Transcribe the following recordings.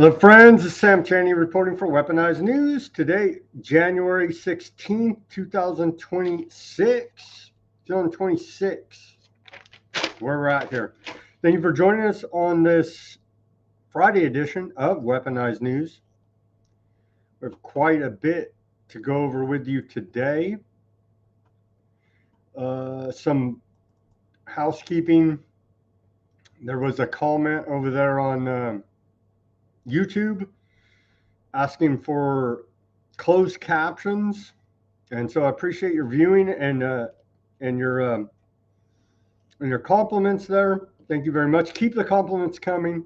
Hello, friends. It's Sam Chaney reporting for Weaponized News. Today, January 16th, 2026. 2026, where we're at here. Thank you for joining us on this Friday edition of Weaponized News. We have quite a bit to go over with you today. Some housekeeping. There was a comment over there on YouTube asking for closed captions, and so I appreciate your viewing and your compliments there. Thank you very much. Keep the compliments coming.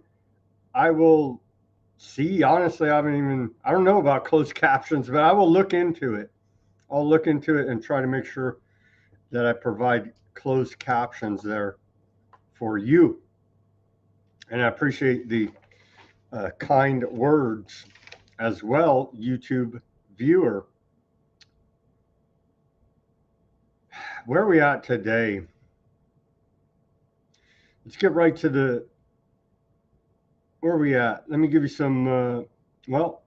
I will see. Honestly, I don't know about closed captions, but I will look into it. I'll look into it and try to make sure that I provide closed captions there for you. And I appreciate the kind words as well, YouTube viewer. Where are we at today? Let's get right to where are we at? Let me give you some, well,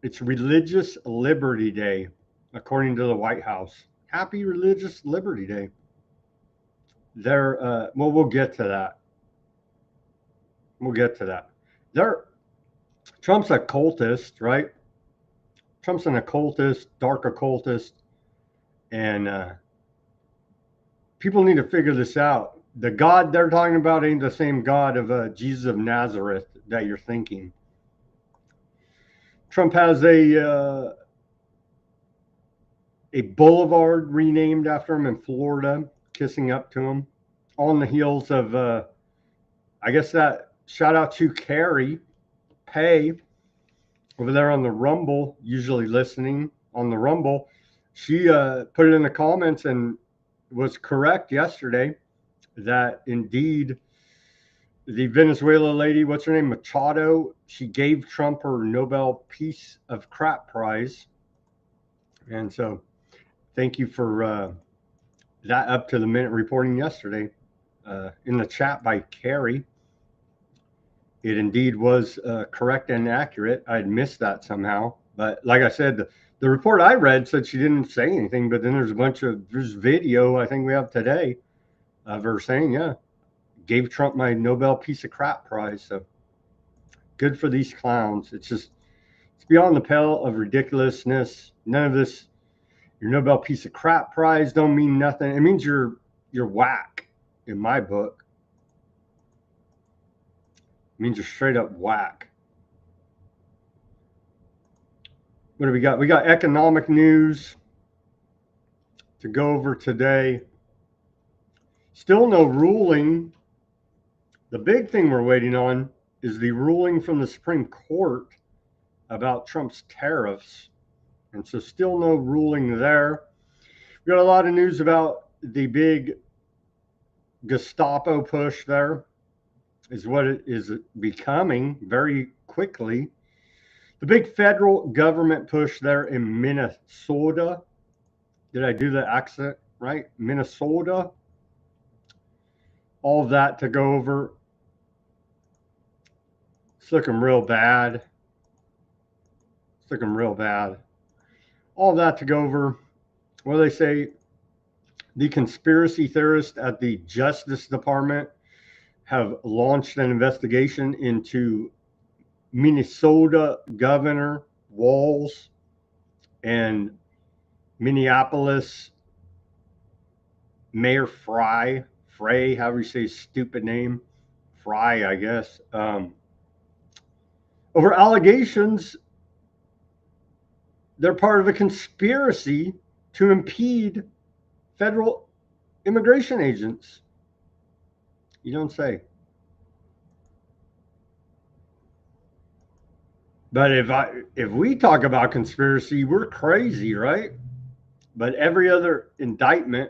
it's Religious Liberty Day, according to the White House. Happy Religious Liberty Day. Well, we'll get to that. Trump's a cultist, right? Trump's an occultist, dark occultist, and people need to figure this out. The God they're talking about ain't the same God of Jesus of Nazareth that you're thinking. Trump has a boulevard renamed after him in Florida, kissing up to him, on the heels of, I guess that shout out to Carrie Pay over there on the Rumble, usually listening on the Rumble. She put it in the comments and was correct yesterday that indeed the Venezuela lady, what's her name, Machado, she gave Trump her Nobel Peace of Crap Prize. And so thank you for that up to the minute reporting yesterday in the chat by Carrie. It indeed was correct and accurate. I had missed that somehow. But like I said, the report I read said she didn't say anything, but then there's video I think we have today of her saying, yeah, gave Trump my Nobel Peace of Crap Prize. So good for these clowns. It's beyond the pale of ridiculousness. None of this, your Nobel Peace of Crap Prize don't mean nothing. It means you're whack in my book. It means you're straight up whack. What do we got? We got economic news to go over today. Still no ruling. The big thing we're waiting on is the ruling from the Supreme Court about Trump's tariffs. And so still no ruling there. We got a lot of news about the big Gestapo push there, is what it is becoming very quickly. The big federal government push there in Minnesota. Did I do the accent right? Minnesota. All of that to go over. It's looking real bad. All of that to go over. What do they say? The conspiracy theorists at the Justice Department have launched an investigation into Minnesota Governor Walz and Minneapolis Mayor Frey, however you say his stupid name, Frey, I guess, over allegations they're part of a conspiracy to impede federal immigration agents. You don't say. But if we talk about conspiracy, we're crazy, right? But every other indictment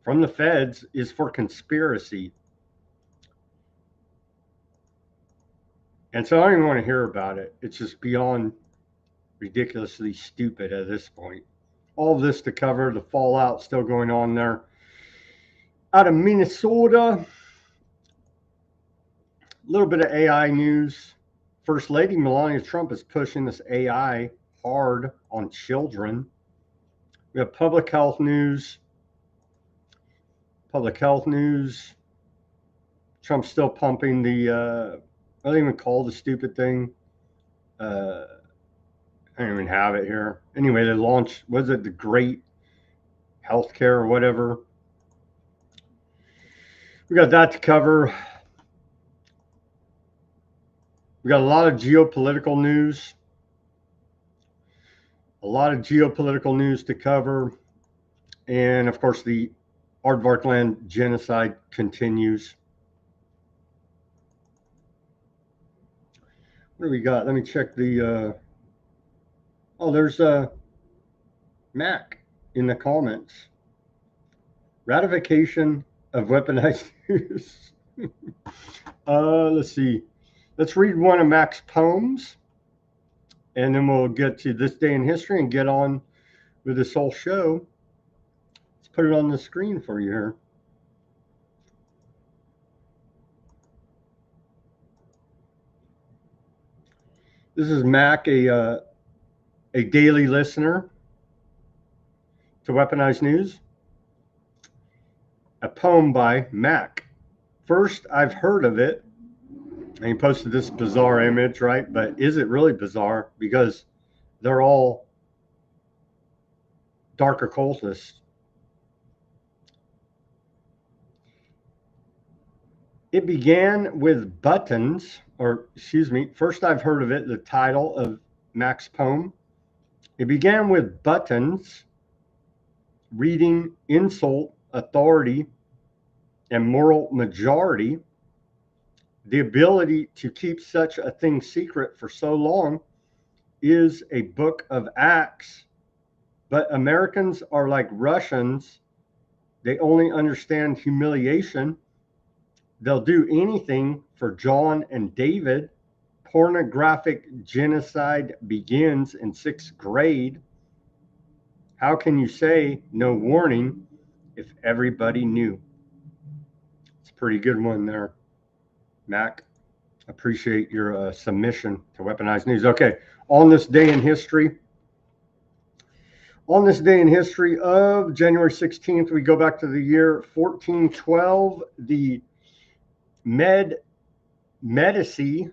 from the feds is for conspiracy. And so I don't even want to hear about it. It's just beyond ridiculously stupid at this point. All this to cover the fallout still going on there. Out of Minnesota, a little bit of AI news. First Lady Melania Trump is pushing this AI hard on children. We have public health news. Public health news. Trump's still pumping the, I don't even call the stupid thing. I don't even have it here. Anyway, they launched, was it the Great Healthcare or whatever? We got that to cover. We got a lot of geopolitical news. A lot of geopolitical news to cover. And of course, the Aardvark land genocide continues. What do we got? Let me check the, oh, there's Mac in the comments. Ratification of weaponized news. Let's see. Let's read one of Mac's poems, and then we'll get to this day in history and get on with this whole show. Let's put it on the screen for you here. This is Mac, a daily listener to Weaponized News. A poem by Mac. First, I've heard of it. And he posted this bizarre image, right? But is it really bizarre? Because they're all dark occultists. It began with buttons, or excuse me, first I've heard of it, the title of Mac's poem. It began with buttons reading insult, authority, and moral majority. The ability to keep such a thing secret for so long is a book of acts. But Americans are like Russians. They only understand humiliation. They'll do anything for John and David. Pornographic genocide begins in 6th grade. How can you say no warning if everybody knew? It's a pretty good one there, Mac. Appreciate your submission to Weaponized News. Okay, on this day in history. On this day in history of January 16th, we go back to the year 1412. The Medici,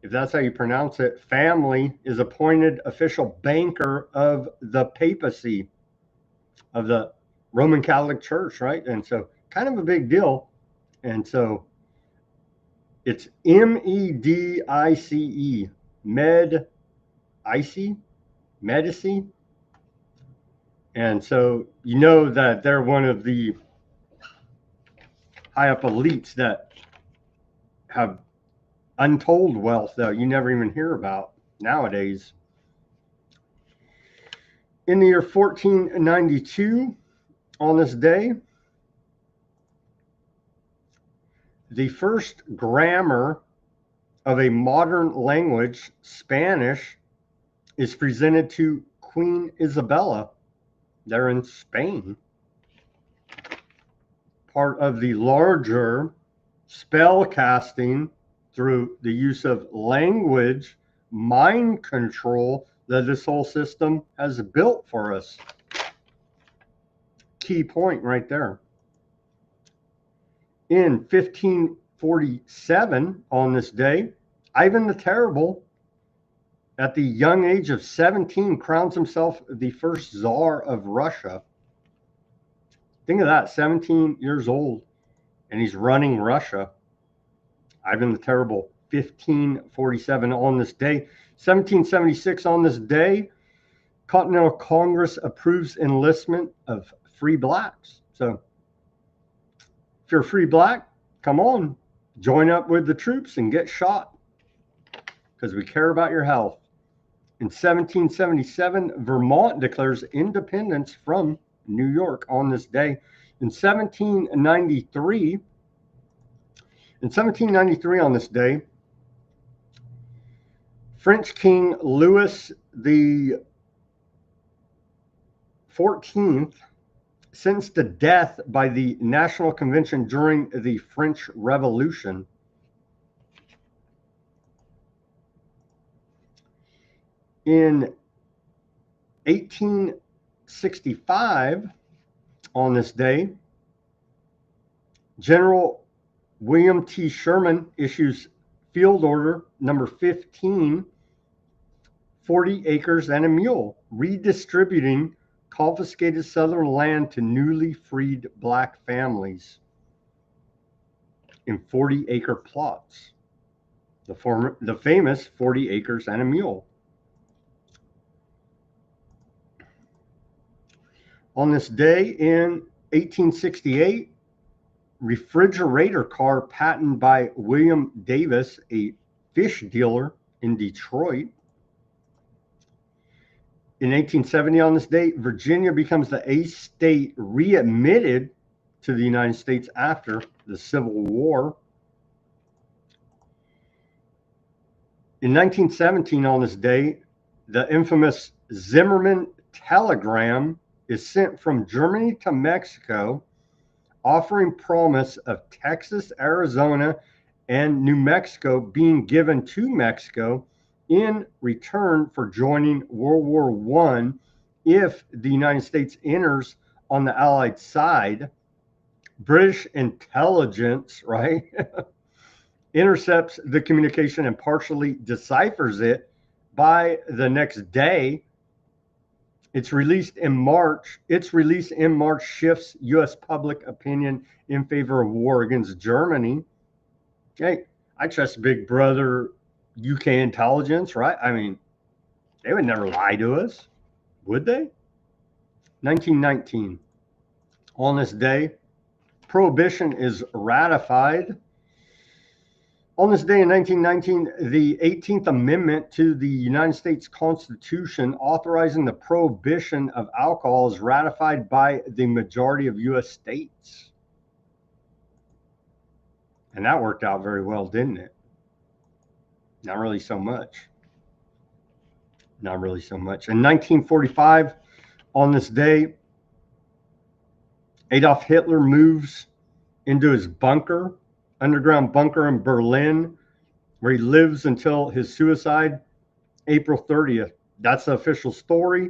if that's how you pronounce it, family is appointed official banker of the papacy, of the Roman Catholic Church, right? And so kind of a big deal. And so it's Medice, Medici. And so you know that they're one of the high up elites that have untold wealth that you never even hear about nowadays. In the year 1492, on this day, the first grammar of a modern language, Spanish, is presented to Queen Isabella. They're in Spain. Part of the larger spell casting through the use of language, mind control that this whole system has built for us. Key point right there. In 1547, on this day, Ivan the Terrible, at the young age of 17, crowns himself the first Tsar of Russia. Think of that, 17 years old, and he's running Russia. Ivan the Terrible, 1547 on this day. 1776 on this day, Continental Congress approves enlistment of free blacks. So if you're a free black, come on, join up with the troops and get shot because we care about your health. In 1777, Vermont declares independence from New York on this day. In 1793 on this day, French King Louis the 14th sentenced to death by the National Convention during the French Revolution. In 1865, on this day, General William T. Sherman issues Field Order number 15, 40 acres and a mule, redistributing confiscated Southern land to newly freed black families in 40-acre plots. The famous 40 acres and a mule. On this day in 1868, refrigerator car patented by William Davis, a fish dealer in Detroit. In 1870, on this date, Virginia becomes the 8th state readmitted to the United States after the Civil War. In 1917, on this day, the infamous Zimmerman telegram is sent from Germany to Mexico, offering promise of Texas, Arizona, and New Mexico being given to Mexico in return for joining World War I if the United States enters on the Allied side. British intelligence, right, intercepts the communication and partially deciphers it. By the next day, its release in March shifts U.S. public opinion in favor of war against Germany. Hey, I trust Big Brother UK intelligence, right? I mean, they would never lie to us, would they? 1919. On this day, Prohibition is ratified. On this day in 1919, the 18th Amendment to the United States Constitution authorizing the prohibition of alcohol is ratified by the majority of U.S. states. And that worked out very well, didn't it? Not really so much. Not really so much. In 1945, on this day, Adolf Hitler moves into his bunker, underground bunker in Berlin, where he lives until his suicide, April 30th. That's the official story.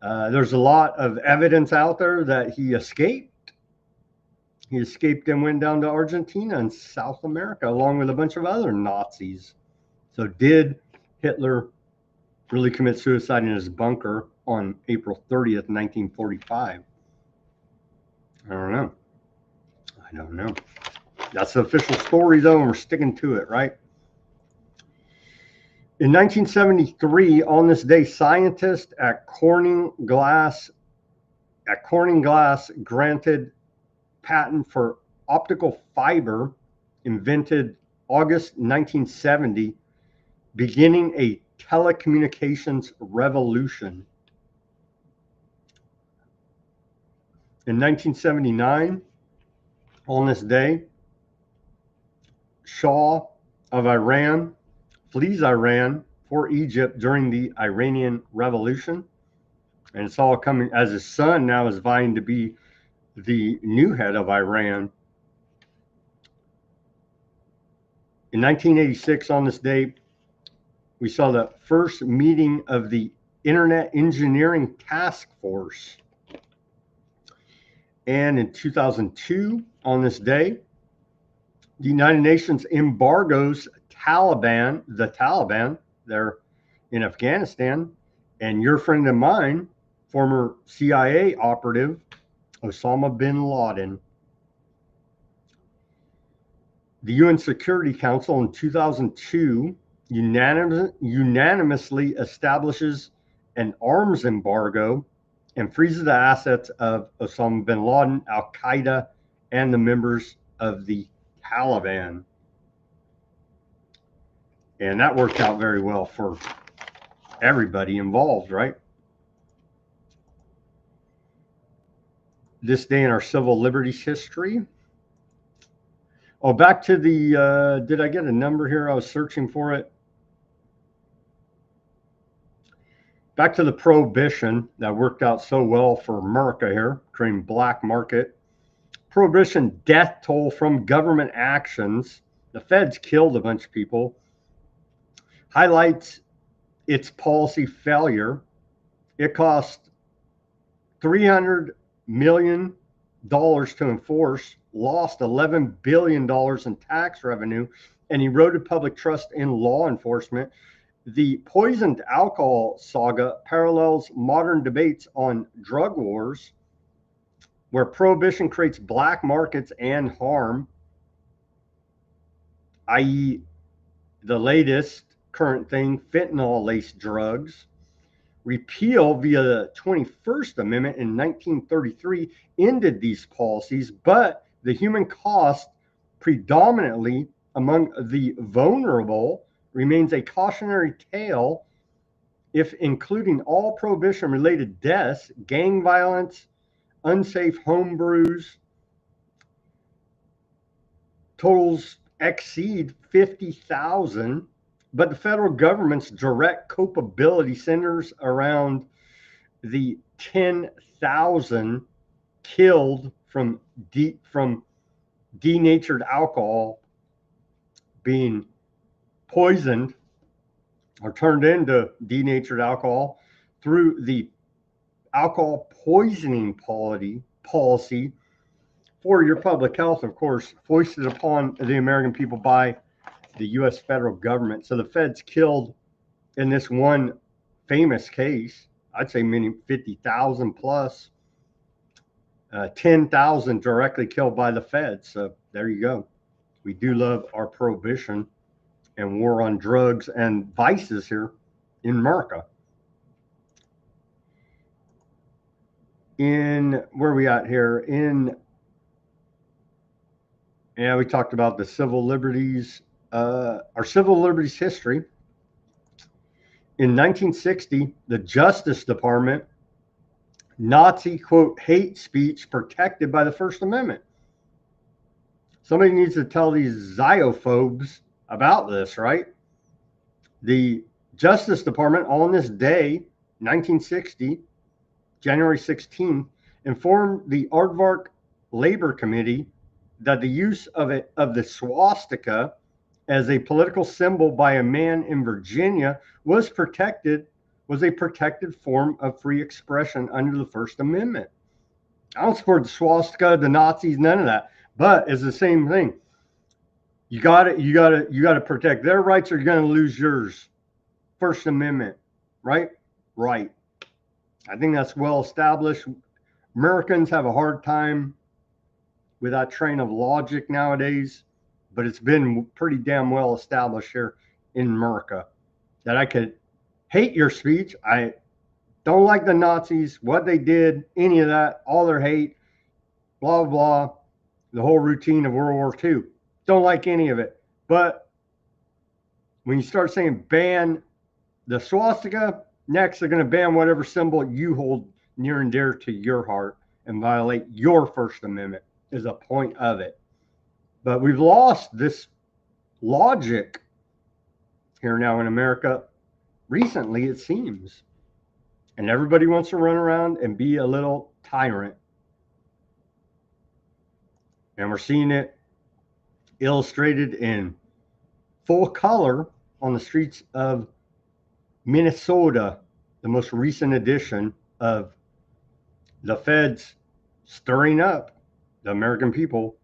There's a lot of evidence out there that he escaped. He escaped and went down to Argentina and South America, along with a bunch of other Nazis. So did Hitler really commit suicide in his bunker on April 30th, 1945? I don't know. I don't know. That's the official story, though, and we're sticking to it, right? In 1973, on this day, scientists at Corning Glass granted patent for optical fiber, invented August 1970, beginning a telecommunications revolution. In 1979, on this day, Shah of Iran flees Iran for Egypt during the Iranian Revolution. And it's all coming as his son now is vying to be the new head of Iran. In 1986, on this day, we saw the first meeting of the Internet Engineering Task Force. And in 2002, on this day, the United Nations embargoes the Taliban, they're in Afghanistan, and your friend of mine, former CIA operative, Osama bin Laden. The UN Security Council in 2002 unanimously establishes an arms embargo and freezes the assets of Osama bin Laden, Al-Qaeda, and the members of the Taliban. And that worked out very well for everybody involved, right? This day in our civil liberties history. Oh, back to the, did I get a number here? I was searching for it. Back to the prohibition that worked out so well for America here, creating black market. Prohibition death toll from government actions. The feds killed a bunch of people. Highlights its policy failure. It cost $300 million to enforce, lost $11 billion in tax revenue, and eroded public trust in law enforcement. The poisoned alcohol saga parallels modern debates on drug wars, where prohibition creates black markets and harm, i.e., the latest current thing, fentanyl-laced drugs. Repeal via the 21st Amendment in 1933 ended these policies, but the human cost, predominantly among the vulnerable, remains a cautionary tale, if including all prohibition-related deaths, gang violence, unsafe home brews, totals exceed 50,000. But the federal government's direct culpability centers around the 10,000 killed from denatured alcohol being poisoned or turned into denatured alcohol through the alcohol poisoning policy for your public health, of course, foisted upon the American people by the U.S. federal government. So the feds killed, in this one famous case, I'd say many 50,000 plus, 10,000 directly killed by the feds. So there you go. We do love our prohibition and war on drugs and vices here in America. In where are we at here? We talked about the civil liberties. Our civil liberties history. In 1960, the Justice Department, Nazi, quote, hate speech protected by the First Amendment. Somebody needs to tell these xenophobes about this, right? The Justice Department, on this day, 1960, January 16th, informed the Aardvark Labor Committee that the use of the swastika as a political symbol by a man in Virginia was a protected form of free expression under the First Amendment. I don't support the swastika, the Nazis, none of that. But it's the same thing. You got to protect their rights, or you're going to lose yours. First Amendment, right? Right. I think that's well established. Americans have a hard time with that train of logic nowadays, but it's been pretty damn well established here in America that I could hate your speech. I don't like the Nazis, what they did, any of that, all their hate, blah, blah, the whole routine of World War II. Don't like any of it. But when you start saying ban the swastika, next they're going to ban whatever symbol you hold near and dear to your heart and violate your First Amendment is a point of it. But we've lost this logic here now in America recently, it seems. And everybody wants to run around and be a little tyrant. And we're seeing it illustrated in full color on the streets of Minnesota, the most recent edition of the feds stirring up the American people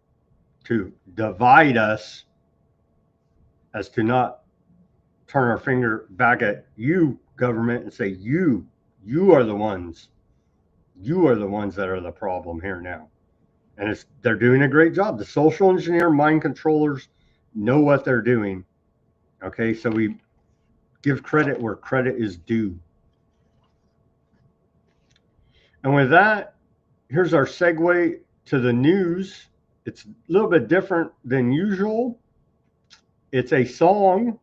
to divide us, as to not turn our finger back at you, government, and say you are the ones that are the problem here now. And they're doing a great job. The social engineer mind controllers know what they're doing. Okay, so we give credit where credit is due. And with that, here's our segue to the news. It's a little bit different than usual. It's a song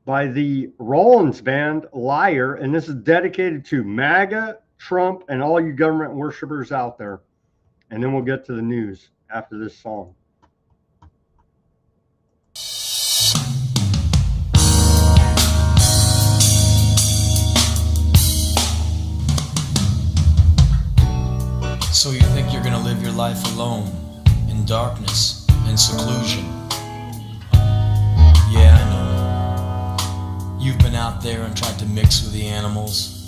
by the Rollins band, Liar, and this is dedicated to MAGA, Trump, and all you government worshipers out there. And then we'll get to the news after this song. So you think you're gonna live your life alone, in darkness and seclusion? Yeah, I know. You've been out there and tried to mix with the animals,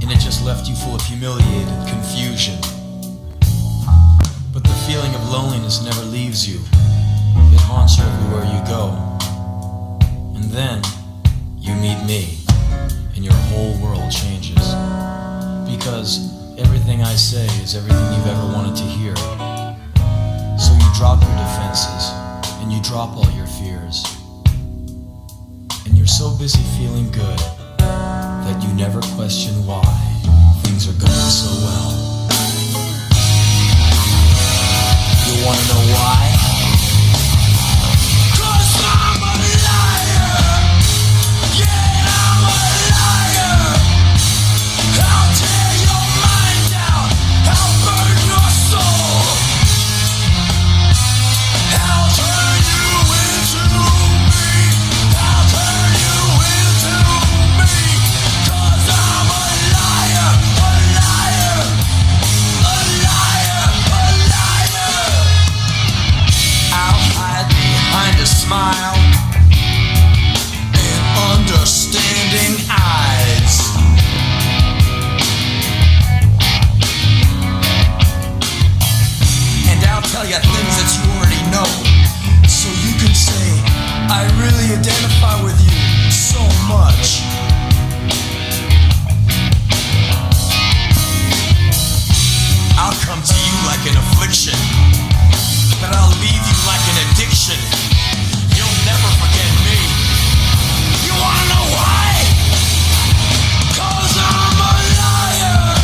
and it just left you full of humiliated confusion. But the feeling of loneliness never leaves you. It haunts you everywhere you go. And then you meet me, and your whole world changes. Because everything I say is everything you've ever wanted to hear. So you drop your defenses, and you drop all your fears. And you're so busy feeling good that you never question why things are going so well. You wanna know why? 'Cause I'm a liar. Yeah, I'm a liar. I'll tear your mind out. I'll burn your soul. I'll turn you into me. I'll turn you into me. 'Cause I'm a liar, a liar, a liar, a liar. I'll hide behind a smile and understanding eyes. And I'll tell you things that you already know, so you can say, I really identify with you so much. I'll come to you like an affliction, but I'll leave you like an addiction. You'll never forget me. You wanna know why? 'Cause I'm a liar.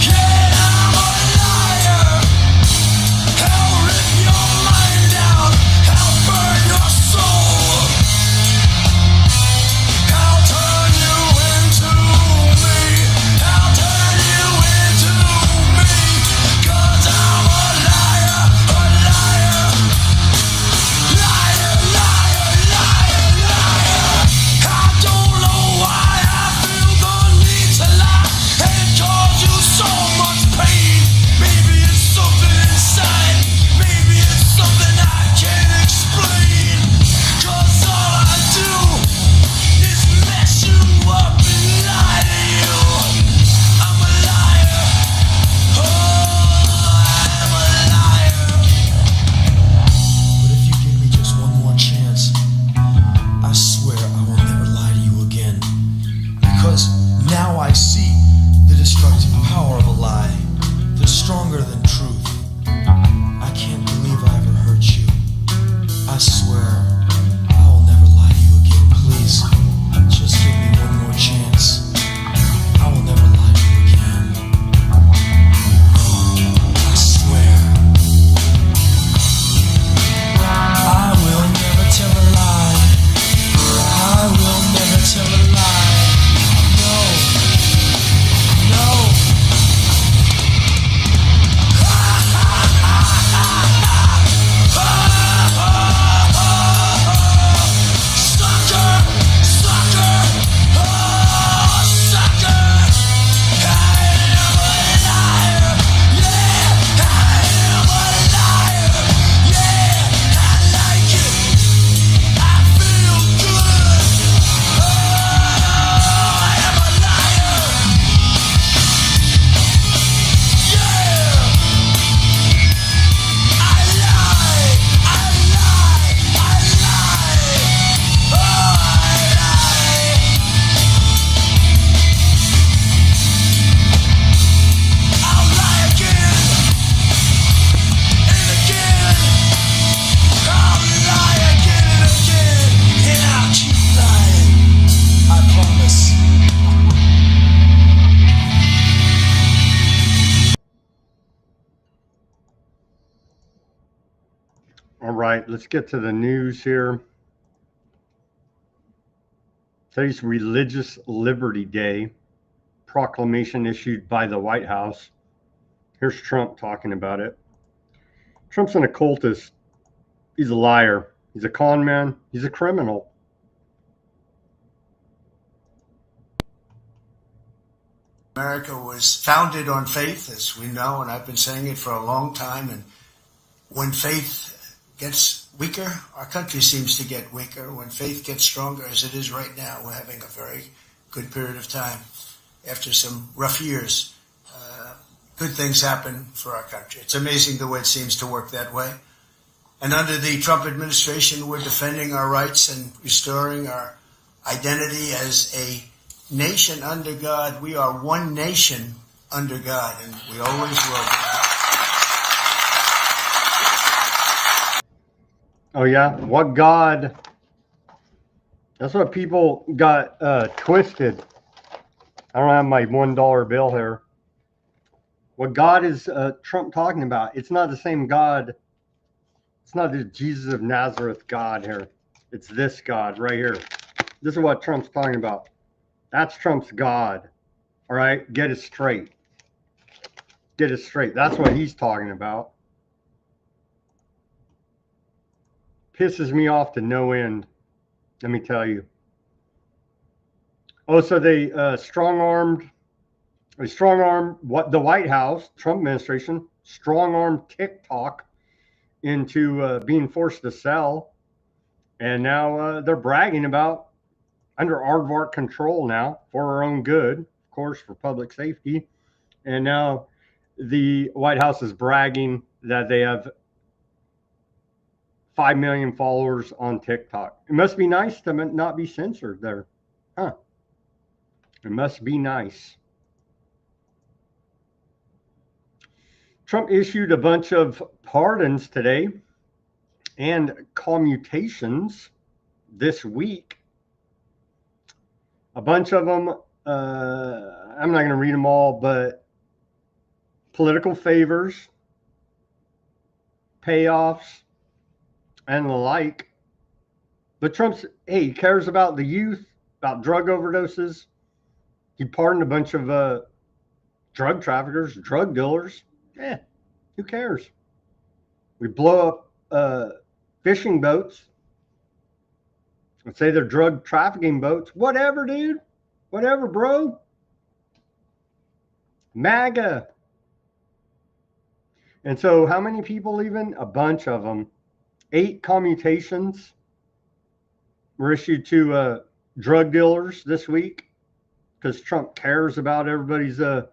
Yeah, I'm a liar. I'll rip your mind out. I'll burn your soul. I'll turn you into me. I'll turn you into me. 'Cause I'm a liar, a liar. Liar, liar, liar, liar. I don't know why I feel the need to lie and cause you so much pain. Maybe it's something inside. Maybe it's something I can't explain. 'Cause all I do is mess you up and lie to you. I'm a liar. Oh, I'm a liar. But if you give me just one more chance, I swear I will never lie to you again. Because now I see the destructive power of a lie that's stronger than truth. I can't believe I ever hurt you. I swear I will never lie to you again. Please, just give me one more chance. I will never lie to you again. I swear. I will never tell a lie. I will never tell a lie. No. No. Sucker! Sucker! Oh, sucker! I am a liar. Yeah, I am a liar. Yeah, I like it. I feel good. Oh, I am a liar. Yeah. I lie. I lie. I lie. Oh, I lie. I'll lie again and again. I'll lie again and again, and I'll keep lying. I promise. All right, let's get to the news here. Today's Religious Liberty Day, proclamation issued by the White House. Here's Trump talking about it. Trump's an occultist. He's a liar. He's a con man. He's a criminal. America was founded on faith, as we know, and I've been saying it for a long time. And when faith gets weaker. Our country seems to get weaker. When faith gets stronger, as it is right now, we're having a very good period of time. After some rough years, good things happen for our country. It's amazing the way it seems to work that way. And under the Trump administration, we're defending our rights and restoring our identity as a nation under God. We are one nation under God, and we always will be. Oh yeah, what God? That's what people got twisted. I don't have my $1 bill here. What God is Trump talking about? It's not the same God. It's not the Jesus of Nazareth God here. It's this God right here. This is what Trump's talking about. That's Trump's God. All right, get it straight. Get it straight. That's what he's talking about. Pisses me off to no end. Let me tell you. Oh, so they strong-armed what the White House, Trump administration, strong-armed TikTok into being forced to sell, and now they're bragging about under aardvark control now for our own good, of course, for public safety, and now the White House is bragging that they have 5 million followers on TikTok. It must be nice to not be censored there, huh? It must be nice. Trump issued a bunch of pardons today and commutations this week. A bunch of them, I'm not going to read them all, but political favors, payoffs, and the like. But Trump's, hey, he cares about the youth, about drug overdoses. He pardoned a bunch of drug traffickers, drug dealers. Yeah, who cares? We blow up fishing boats. Let's say they're drug trafficking boats. Whatever, dude. Whatever, bro. MAGA. And so how many people even? A bunch of them. 8 commutations were issued to drug dealers this week because Trump cares about everybody's the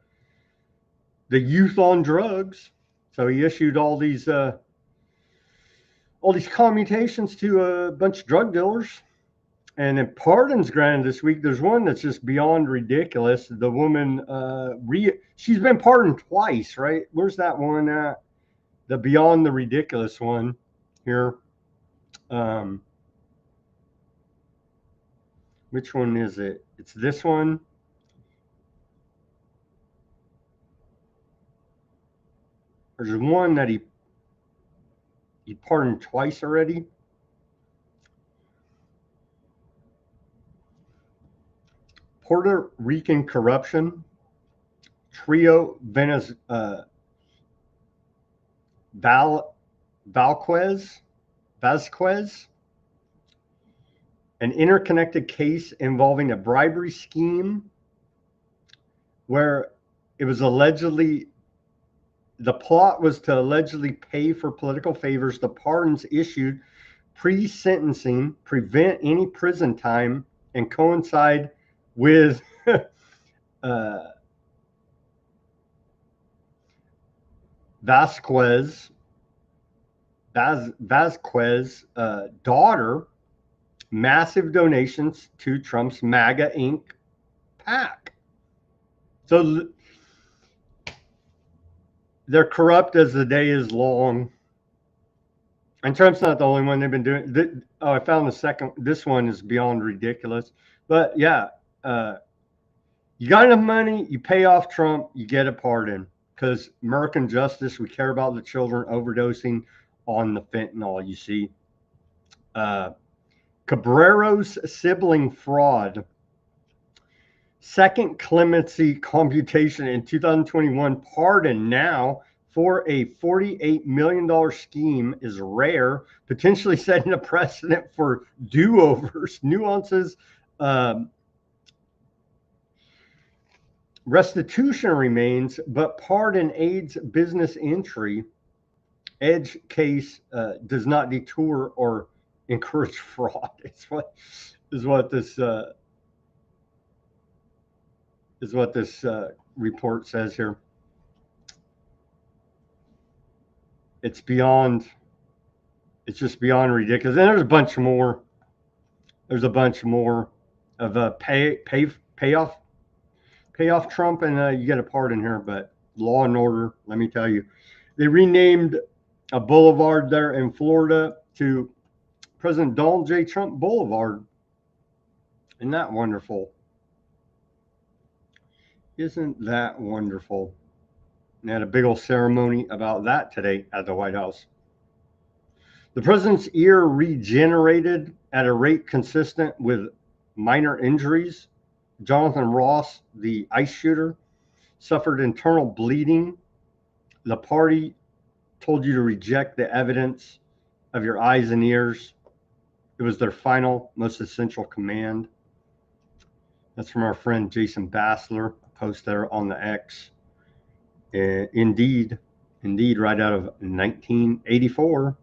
youth on drugs. So he issued all these commutations to a bunch of drug dealers. And then pardons granted this week. There's one that's just beyond ridiculous. The woman, she's been pardoned twice, right? Where's that one at? The beyond the ridiculous one here. Which one is it? It's this one. There's one that he pardoned twice already. Puerto Rican corruption, trio Vasquez, an interconnected case involving a bribery scheme where it was allegedly, the plot was to allegedly pay for political favors. The pardons issued pre-sentencing prevent any prison time and coincide with Vasquez daughter massive donations to Trump's MAGA Inc. PAC. So they're corrupt as the day is long. And Trump's not the only one. They've been doing. I found the second. This one is beyond ridiculous. But yeah, you got enough money, you pay off Trump, you get a pardon. Because American justice, we care about the children overdosing on the fentanyl, you see. Cabrero's sibling fraud. Second clemency computation in 2021 pardon now for a $48 million scheme is rare, potentially setting a precedent for do-overs, nuances. Restitution remains, but pardon aids business entry. Edge case does not detour or encourage fraud. It's what this report says here. It's just beyond ridiculous. And there's a bunch more. There's a bunch more of payoff Trump, and you get a part in here, but law and order. Let me tell you, they renamed a boulevard there in Florida to President Donald J. Trump Boulevard. Isn't that wonderful? Isn't that wonderful? They had a big old ceremony about that today at the White House. The president's ear regenerated at a rate consistent with minor injuries. Jonathan Ross, the ICE shooter, suffered internal bleeding. The party told you to reject the evidence of your eyes and ears. It was their final, most essential command. That's from our friend Jason Bassler, post there on the X. Indeed, right out of 1984.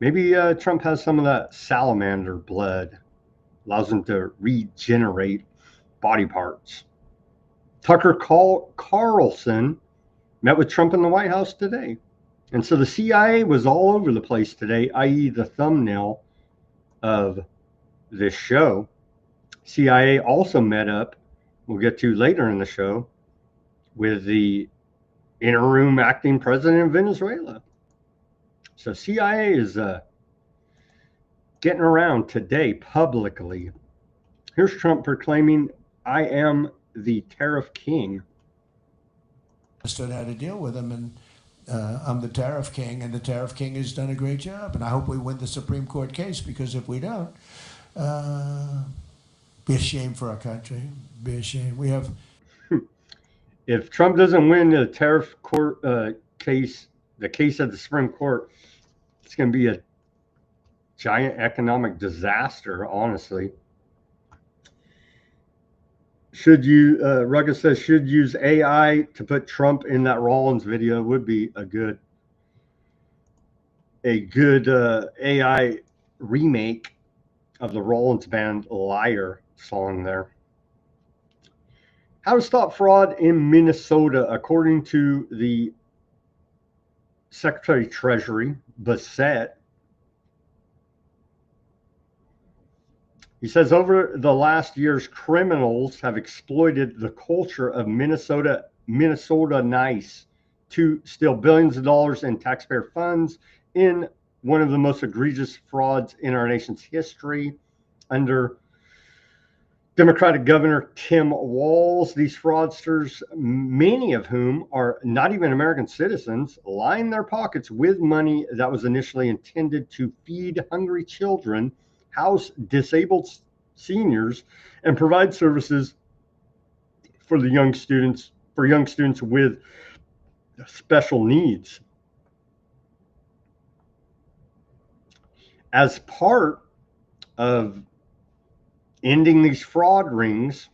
Maybe Trump has some of that salamander blood, allows him to regenerate body parts. Tucker Carlson met with Trump in the White House today. And so the CIA was all over the place today, i.e. the thumbnail of this show. CIA also met up, we'll get to later in the show, with the interim acting president of Venezuela. So CIA is getting around today publicly. Here's Trump proclaiming, "I am the tariff king." Understood how to deal with them, and I'm the tariff king, and the tariff king has done a great job. And I hope we win the Supreme Court case, because if we don't, be a shame for our country. Be a shame. We have. If Trump doesn't win the tariff court case, the case at the Supreme Court, it's going to be a giant economic disaster, honestly. Rugged says, should use AI to put Trump in that Rollins video. Would be a good AI remake of the Rollins band Liar song there. How to stop fraud in Minnesota, according to the Secretary of Treasury, Bissette. He says over the last years, criminals have exploited the culture of Minnesota nice to steal billions of dollars in taxpayer funds in one of the most egregious frauds in our nation's history. Under Democratic Governor Tim Walz, these fraudsters, many of whom are not even American citizens, line their pockets with money that was initially intended to feed hungry children, house disabled seniors, and provide services for the young students with special needs. As part of ending these fraud rings,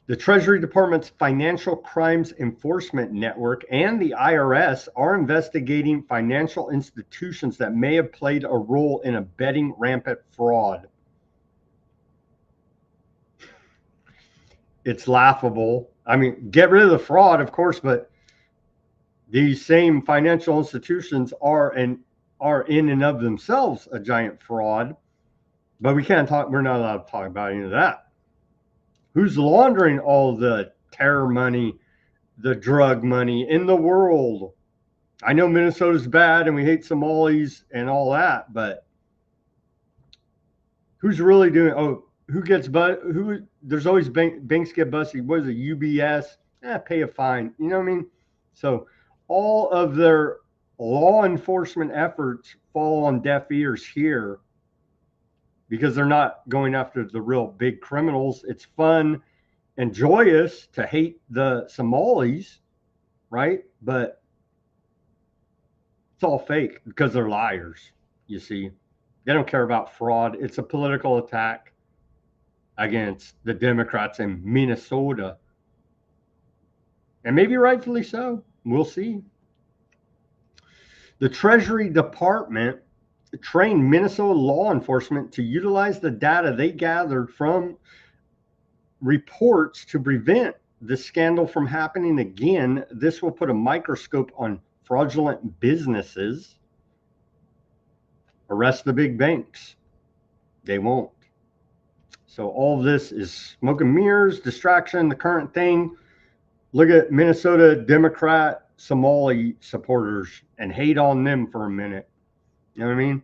the Treasury Department's Financial Crimes Enforcement Network and the IRS are investigating financial institutions that may have played a role in abetting rampant fraud. It's laughable. I mean, get rid of the fraud, of course, but these same financial institutions are in and of themselves a giant fraud. But we're not allowed to talk about any of that. Who's laundering all the terror money, the drug money in the world? I know Minnesota's bad and we hate Somalis and all that, but who's really doing? There's always banks get busted. What is it, UBS? Pay a fine. You know what I mean? So all of their law enforcement efforts fall on deaf ears here, because they're not going after the real big criminals. It's fun and joyous to hate the Somalis, right? But it's all fake because they're liars, you see. They don't care about fraud. It's a political attack against the Democrats in Minnesota. And maybe rightfully so. We'll see. The Treasury Department trained Minnesota law enforcement to utilize the data they gathered from reports to prevent this scandal from happening again. This will put a microscope on fraudulent businesses. Arrest the big banks. They won't. So all of this is smoke and mirrors, distraction, the current thing. Look at Minnesota Democrat Somali supporters and hate on them for a minute. You know what I mean?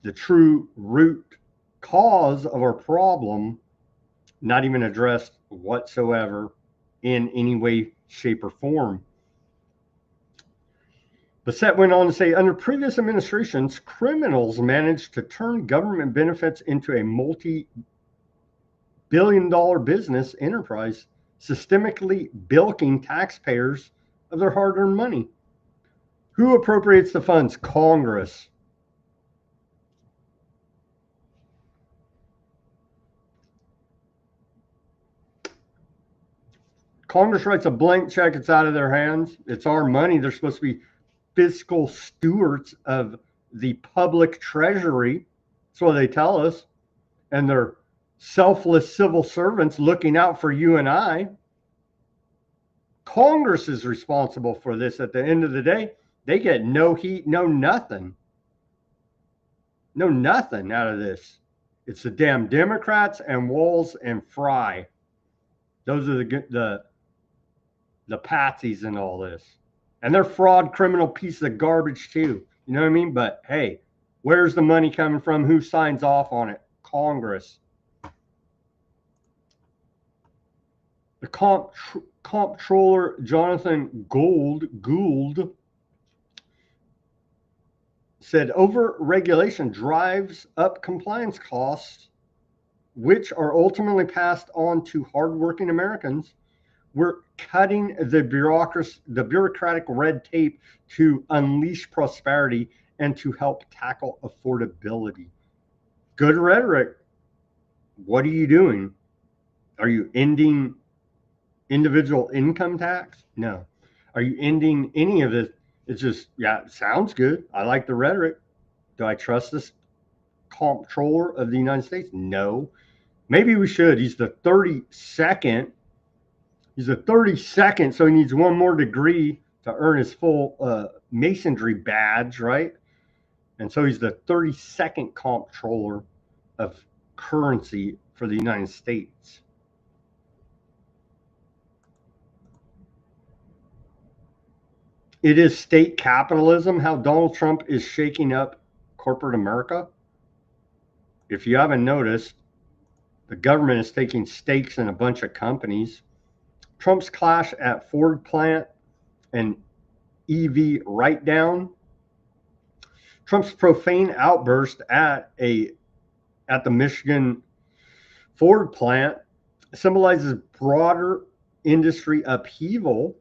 The true root cause of our problem not even addressed whatsoever in any way, shape, or form. Bassett went on to say, under previous administrations, criminals managed to turn government benefits into a multi-billion-dollar business enterprise, systemically bilking taxpayers of their hard-earned money. Who appropriates the funds? Congress. Congress writes a blank check. It's out of their hands. It's our money. They're supposed to be fiscal stewards of the public treasury. That's what they tell us. And they're selfless civil servants looking out for you and I. Congress is responsible for this. At the end of the day, they get no heat, no nothing. No nothing out of this. It's the damn Democrats and Walz and Fry. Those are the patsies in all this. And they're fraud, criminal pieces of garbage too. You know what I mean? But hey, where's the money coming from? Who signs off on it? Congress. The comptroller Jonathan Gould said over-regulation drives up compliance costs, which are ultimately passed on to hardworking Americans. We're cutting the bureaucratic red tape to unleash prosperity and to help tackle affordability. Good rhetoric. What are you doing? Are you ending individual income tax? No. Are you ending any of this? It's just, yeah, it sounds good. I like the rhetoric. Do I trust this comptroller of the United States? No. Maybe we should. He's the 32nd. He's a 32nd, so he needs one more degree to earn his full masonry badge, right? And so he's the 32nd comptroller of currency for the United States. It is state capitalism, how Donald Trump is shaking up corporate America. If you haven't noticed, the government is taking stakes in a bunch of companies. Trump's clash at Ford plant and EV write-down. Trump's profane outburst at the Michigan Ford plant symbolizes broader industry upheaval.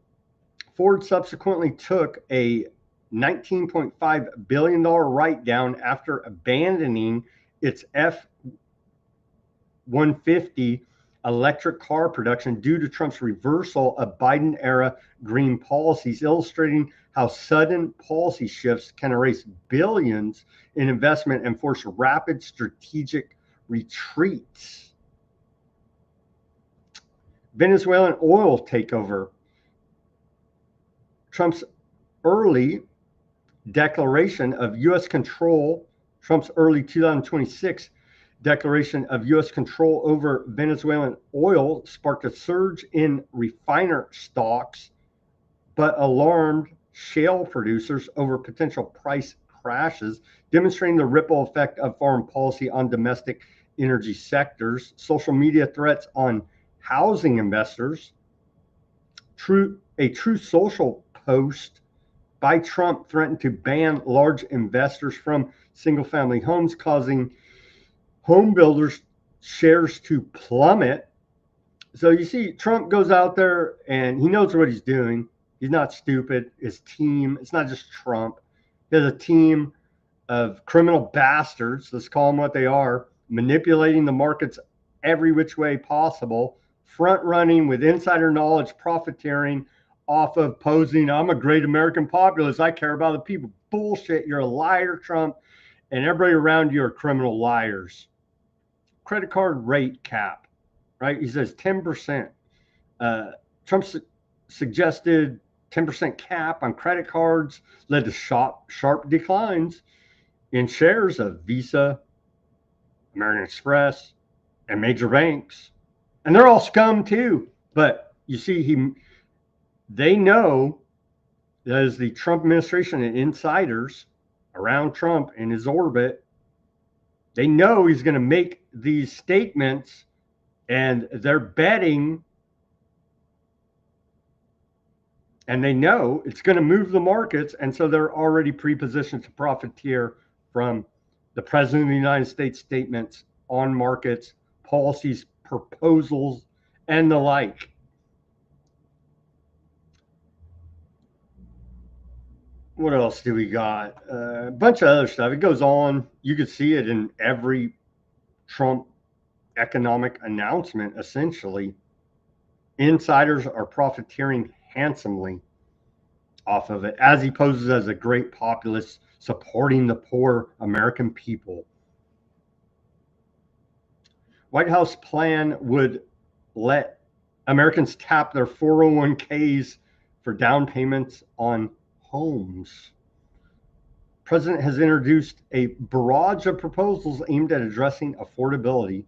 Ford subsequently took a $19.5 billion write-down after abandoning its F-150 electric car production due to Trump's reversal of Biden-era green policies, illustrating how sudden policy shifts can erase billions in investment and force rapid strategic retreats. Venezuelan oil takeover. Trump's early declaration of U.S. control, Trump's early 2026 declaration of U.S. control over Venezuelan oil sparked a surge in refiner stocks, but alarmed shale producers over potential price crashes, demonstrating the ripple effect of foreign policy on domestic energy sectors. Social media threats on housing investors. A true social post by Trump threatened to ban large investors from single-family homes, causing home builders shares to plummet. So you see, Trump goes out there and he knows what he's doing. He's not stupid. His team, it's not just Trump. He has a team of criminal bastards, let's call them what they are, manipulating the markets every which way possible front running with insider knowledge, profiteering off of posing, I'm a great American populist, I care about the people. Bullshit, you're a liar, Trump, and everybody around you are criminal liars. Credit card rate cap, right? He says 10%. Trump suggested 10% cap on credit cards led to sharp declines in shares of Visa, American Express, and major banks. And they're all scum too. But you see, they know that as the Trump administration and insiders around Trump in his orbit, they know he's going to make these statements, and they're betting, and they know it's going to move the markets. And so they're already pre-positioned to profiteer from the President of the United States statements on markets, policies, proposals, and the like. What else do we got? A bunch of other stuff. It goes on. You could see it in every Trump economic announcement, essentially. Insiders are profiteering handsomely off of it, as he poses as a great populist supporting the poor American people. White House plan would let Americans tap their 401ks for down payments on homes. President has introduced a barrage of proposals aimed at addressing affordability.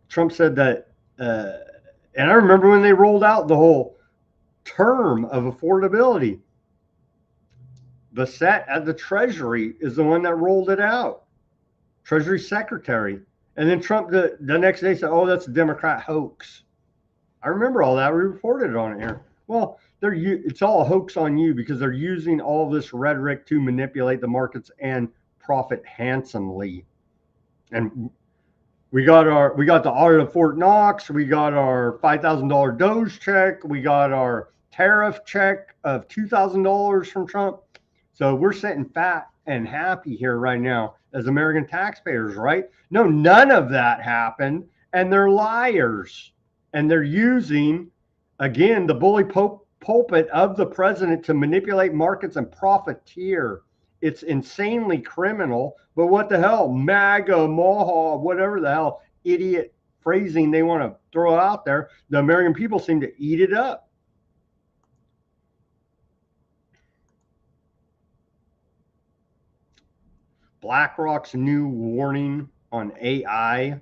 Trump said that, and I remember when they rolled out the whole term of affordability. Bissett at the Treasury is the one that rolled it out, Treasury Secretary. And then Trump the next day said, oh, that's a Democrat hoax. I remember all that. We reported on it here. Well, it's all a hoax on you because they're using all this rhetoric to manipulate the markets and profit handsomely. And we got the audit of Fort Knox. We got our $5,000 Doge check. We got our tariff check of $2,000 from Trump. So we're sitting fat and happy here right now as American taxpayers, right? No, none of that happened. And they're liars. And they're using, again, the bully pulpit of the president to manipulate markets and profiteer. It's insanely criminal, but what the hell? MAGA, Maha, whatever the hell idiot phrasing they want to throw out there, the American people seem to eat it up. BlackRock's new warning on AI.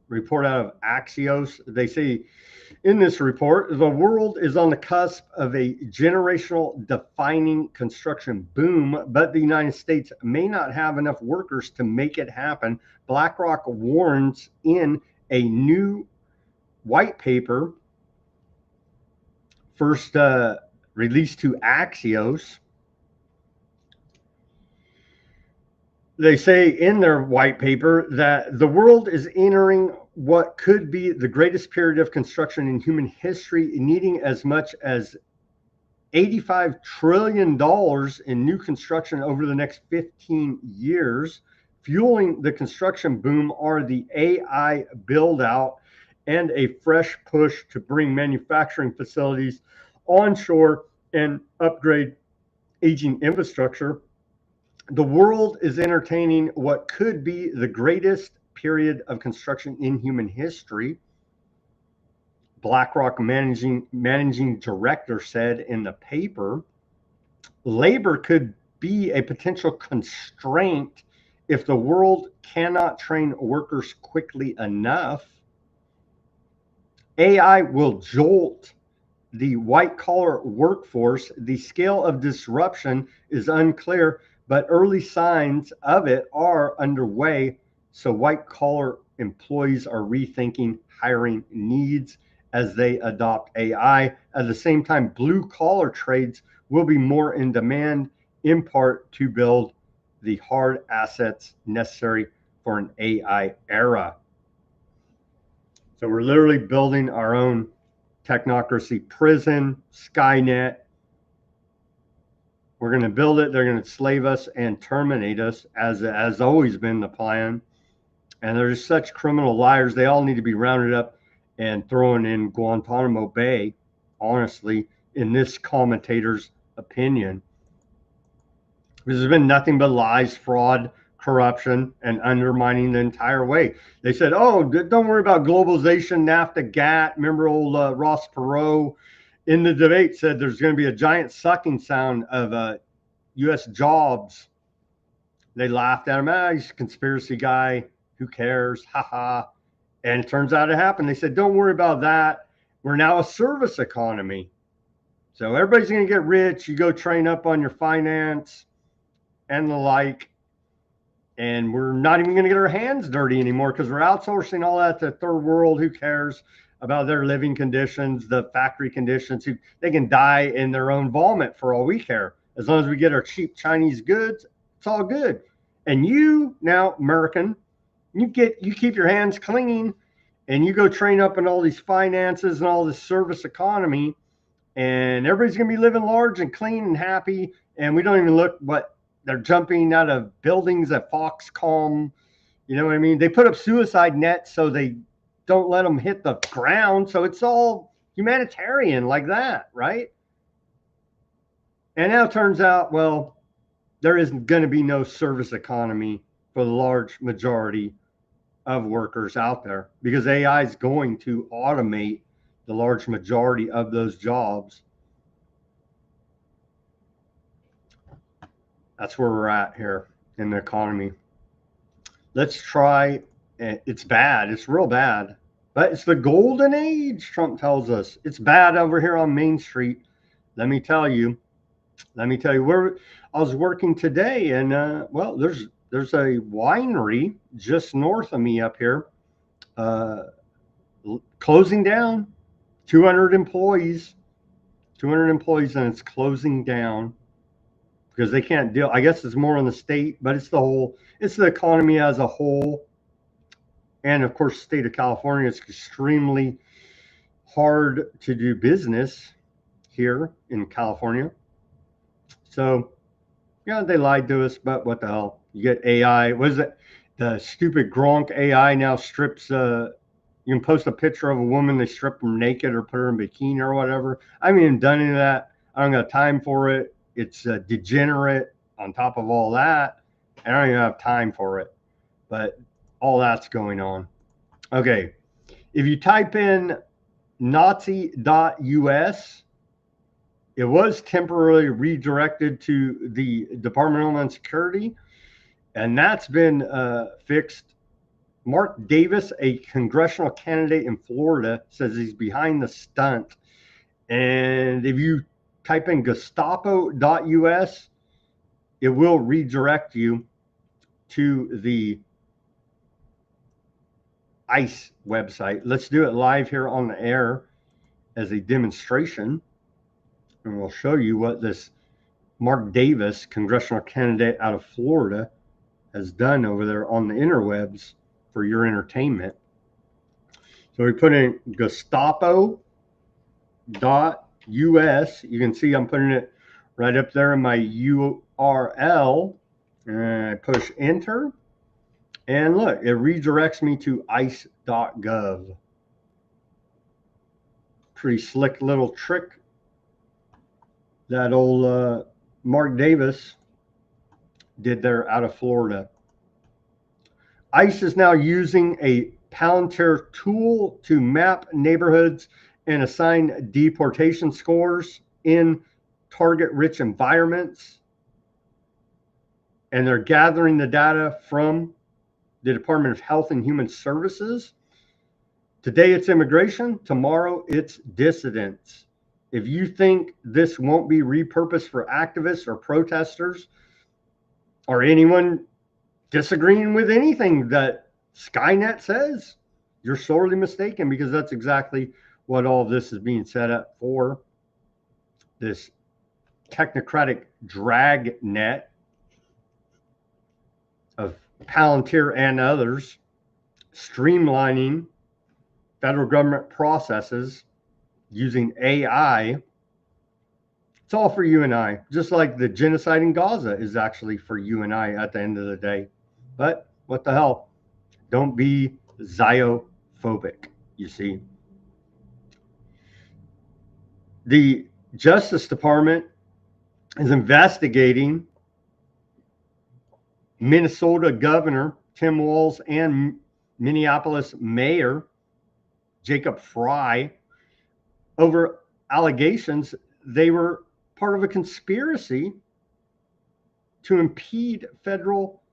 Report out of Axios. They say in this report, the world is on the cusp of a generational defining construction boom, but the United States may not have enough workers to make it happen. BlackRock warns in a new white paper, first released to Axios. They say in their white paper that the world is entering what could be the greatest period of construction in human history, needing as much as $85 trillion in new construction over the next 15 years. Fueling the construction boom are the AI build out and a fresh push to bring manufacturing facilities onshore and upgrade aging infrastructure. The world is entertaining what could be the greatest period of construction in human history. BlackRock managing director said in the paper, labor could be a potential constraint if the world cannot train workers quickly enough. AI will jolt the white-collar workforce. The scale of disruption is unclear, but early signs of it are underway. So white-collar employees are rethinking hiring needs as they adopt AI. At the same time, blue-collar trades will be more in demand, in part to build the hard assets necessary for an AI era. So we're literally building our own technocracy prison, Skynet. We're going to build it. They're going to slave us and terminate us, as always been the plan. And they're just such criminal liars. They all need to be rounded up and thrown in Guantanamo Bay, honestly, in this commentator's opinion. There's been nothing but lies, fraud, corruption, and undermining the entire way. They said, oh, don't worry about globalization, NAFTA, GATT. Remember old Ross Perot in the debate said there's going to be a giant sucking sound of U.S. jobs. They laughed at him. Ah, he's a conspiracy guy. Who cares? Ha ha. And it turns out it happened. They said, don't worry about that. We're now a service economy. So everybody's going to get rich. You go train up on your finance and the like. And we're not even going to get our hands dirty anymore because we're outsourcing all that to third world. Who cares about their living conditions, the factory conditions? They can die in their own vomit for all we care. As long as we get our cheap Chinese goods, it's all good. And you now, American, you keep your hands clean and you go train up in all these finances and all this service economy, and everybody's going to be living large and clean and happy. And we don't even look what they're jumping out of buildings at Foxconn. You know what I mean? They put up suicide nets so they don't let them hit the ground. So it's all humanitarian like that, right? And now it turns out, well, there isn't going to be no service economy for the large majority of workers out there because AI is going to automate the large majority of those jobs. That's where we're at here in the economy. Let's try. It's bad. It's real bad. But it's the golden age, Trump tells us. It's bad over here on Main Street. Let me tell you. Where I was working today, and well, there's a winery just north of me up here, closing down. 200 employees, and it's closing down because they can't deal. I guess it's more on the state, but it's the economy as a whole. And of course, the state of California is extremely hard to do business here in California. So, yeah, they lied to us, but what the hell? You get AI. What is it? The stupid Gronk AI now strips. You can post a picture of a woman, they strip them naked or put her in bikini or whatever. I haven't even done any of that. I don't got time for it. It's degenerate on top of all that. I don't even have time for it. But all that's going on. Okay. If you type in Nazi.us, it was temporarily redirected to the Department of Homeland Security, and that's been fixed. Mark Davis, a congressional candidate in Florida, says he's behind the stunt. And if you type in Gestapo.us, it will redirect you to the ICE website. Let's do it live here on the air as a demonstration. And we'll show you what this Mark Davis, congressional candidate out of Florida, has done over there on the interwebs for your entertainment. So we put in Gestapo.us. You can see I'm putting it right up there in my URL. And I push enter. And look, it redirects me to ice.gov. Pretty slick little trick that old Mark Davis did there out of Florida. ICE is now using a Palantir tool to map neighborhoods and assign deportation scores in target-rich environments. And they're gathering the data from the Department of Health and Human Services. Today it's immigration, tomorrow it's dissidents. If you think this won't be repurposed for activists or protesters or anyone disagreeing with anything that Skynet says, you're sorely mistaken, because that's exactly what all of this is being set up for. This technocratic dragnet of Palantir and others streamlining federal government processes using AI. It's all for you and I, just like the genocide in Gaza is actually for you and I at the end of the day. But what the hell? Don't be Ziophobic, you see. The Justice Department is investigating Minnesota Governor Tim Walz and Minneapolis Mayor Jacob Fry over allegations they were part of a conspiracy to impede federal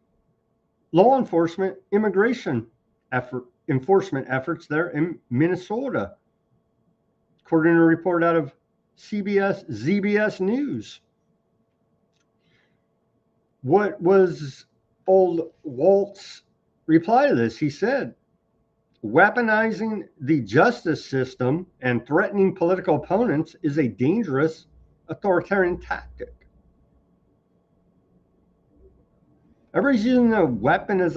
law enforcement enforcement efforts there in Minnesota, according to a report out of ZBS News. What was old Walt's reply to this? He said, weaponizing the justice system and threatening political opponents is a dangerous authoritarian tactic. Everybody's using the weaponize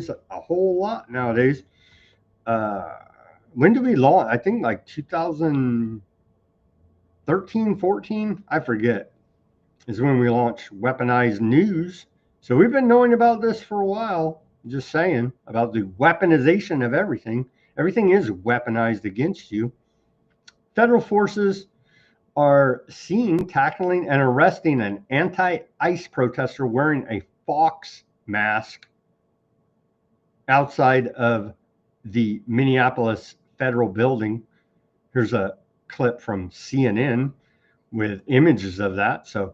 a whole lot nowadays. When did we launch? I think like 2013, 14, I forget, is when we launched Weaponized News. So we've been knowing about this for a while, just saying, about the weaponization of everything. Everything is weaponized against you. Federal forces are seen tackling and arresting an anti-ICE protester wearing a fox mask outside of the Minneapolis federal building. Here's a clip from CNN with images of that. So,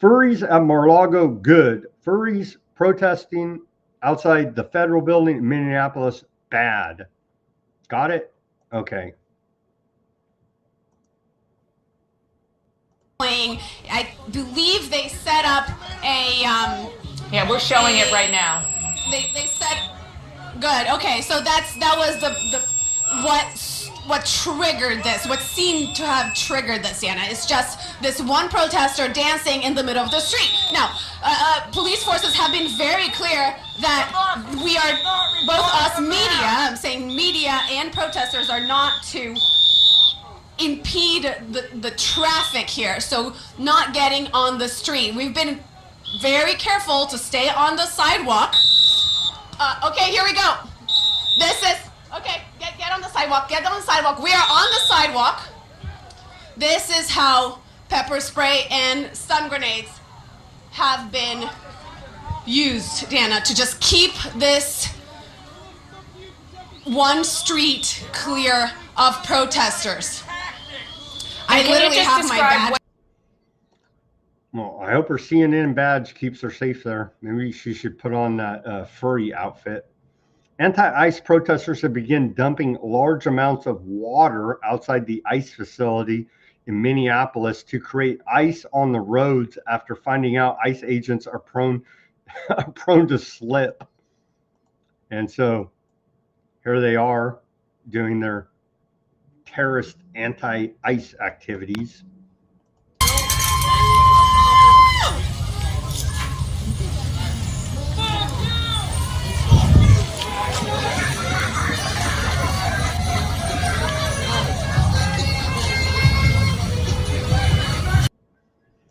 furries at Mar-a-Lago, good. Furries protesting outside the federal building in Minneapolis, bad. Got it? Okay. I believe they set up a yeah, we're showing it right now. They said good. Okay, so that was the what triggered this. What seemed to have triggered this, Sienna. It's just this one protester dancing in the middle of the street. Now, police forces have been very clear that we are both us media. I'm saying media and protesters are not to impede the traffic here, so not getting on the street. We've been very careful to stay on the sidewalk. Okay, here we go. This is okay. Get on the sidewalk. Get on the sidewalk. We are on the sidewalk. This is how pepper spray and stun grenades have been used, Dana, to just keep this one street clear of protesters. I literally have my badge. Well, I hope her CNN badge keeps her safe there. Maybe she should put on that furry outfit. Anti-ICE protesters have begun dumping large amounts of water outside the ICE facility in Minneapolis to create ice on the roads after finding out ICE agents are prone to slip. And so here they are doing their terrorist anti-ICE activities.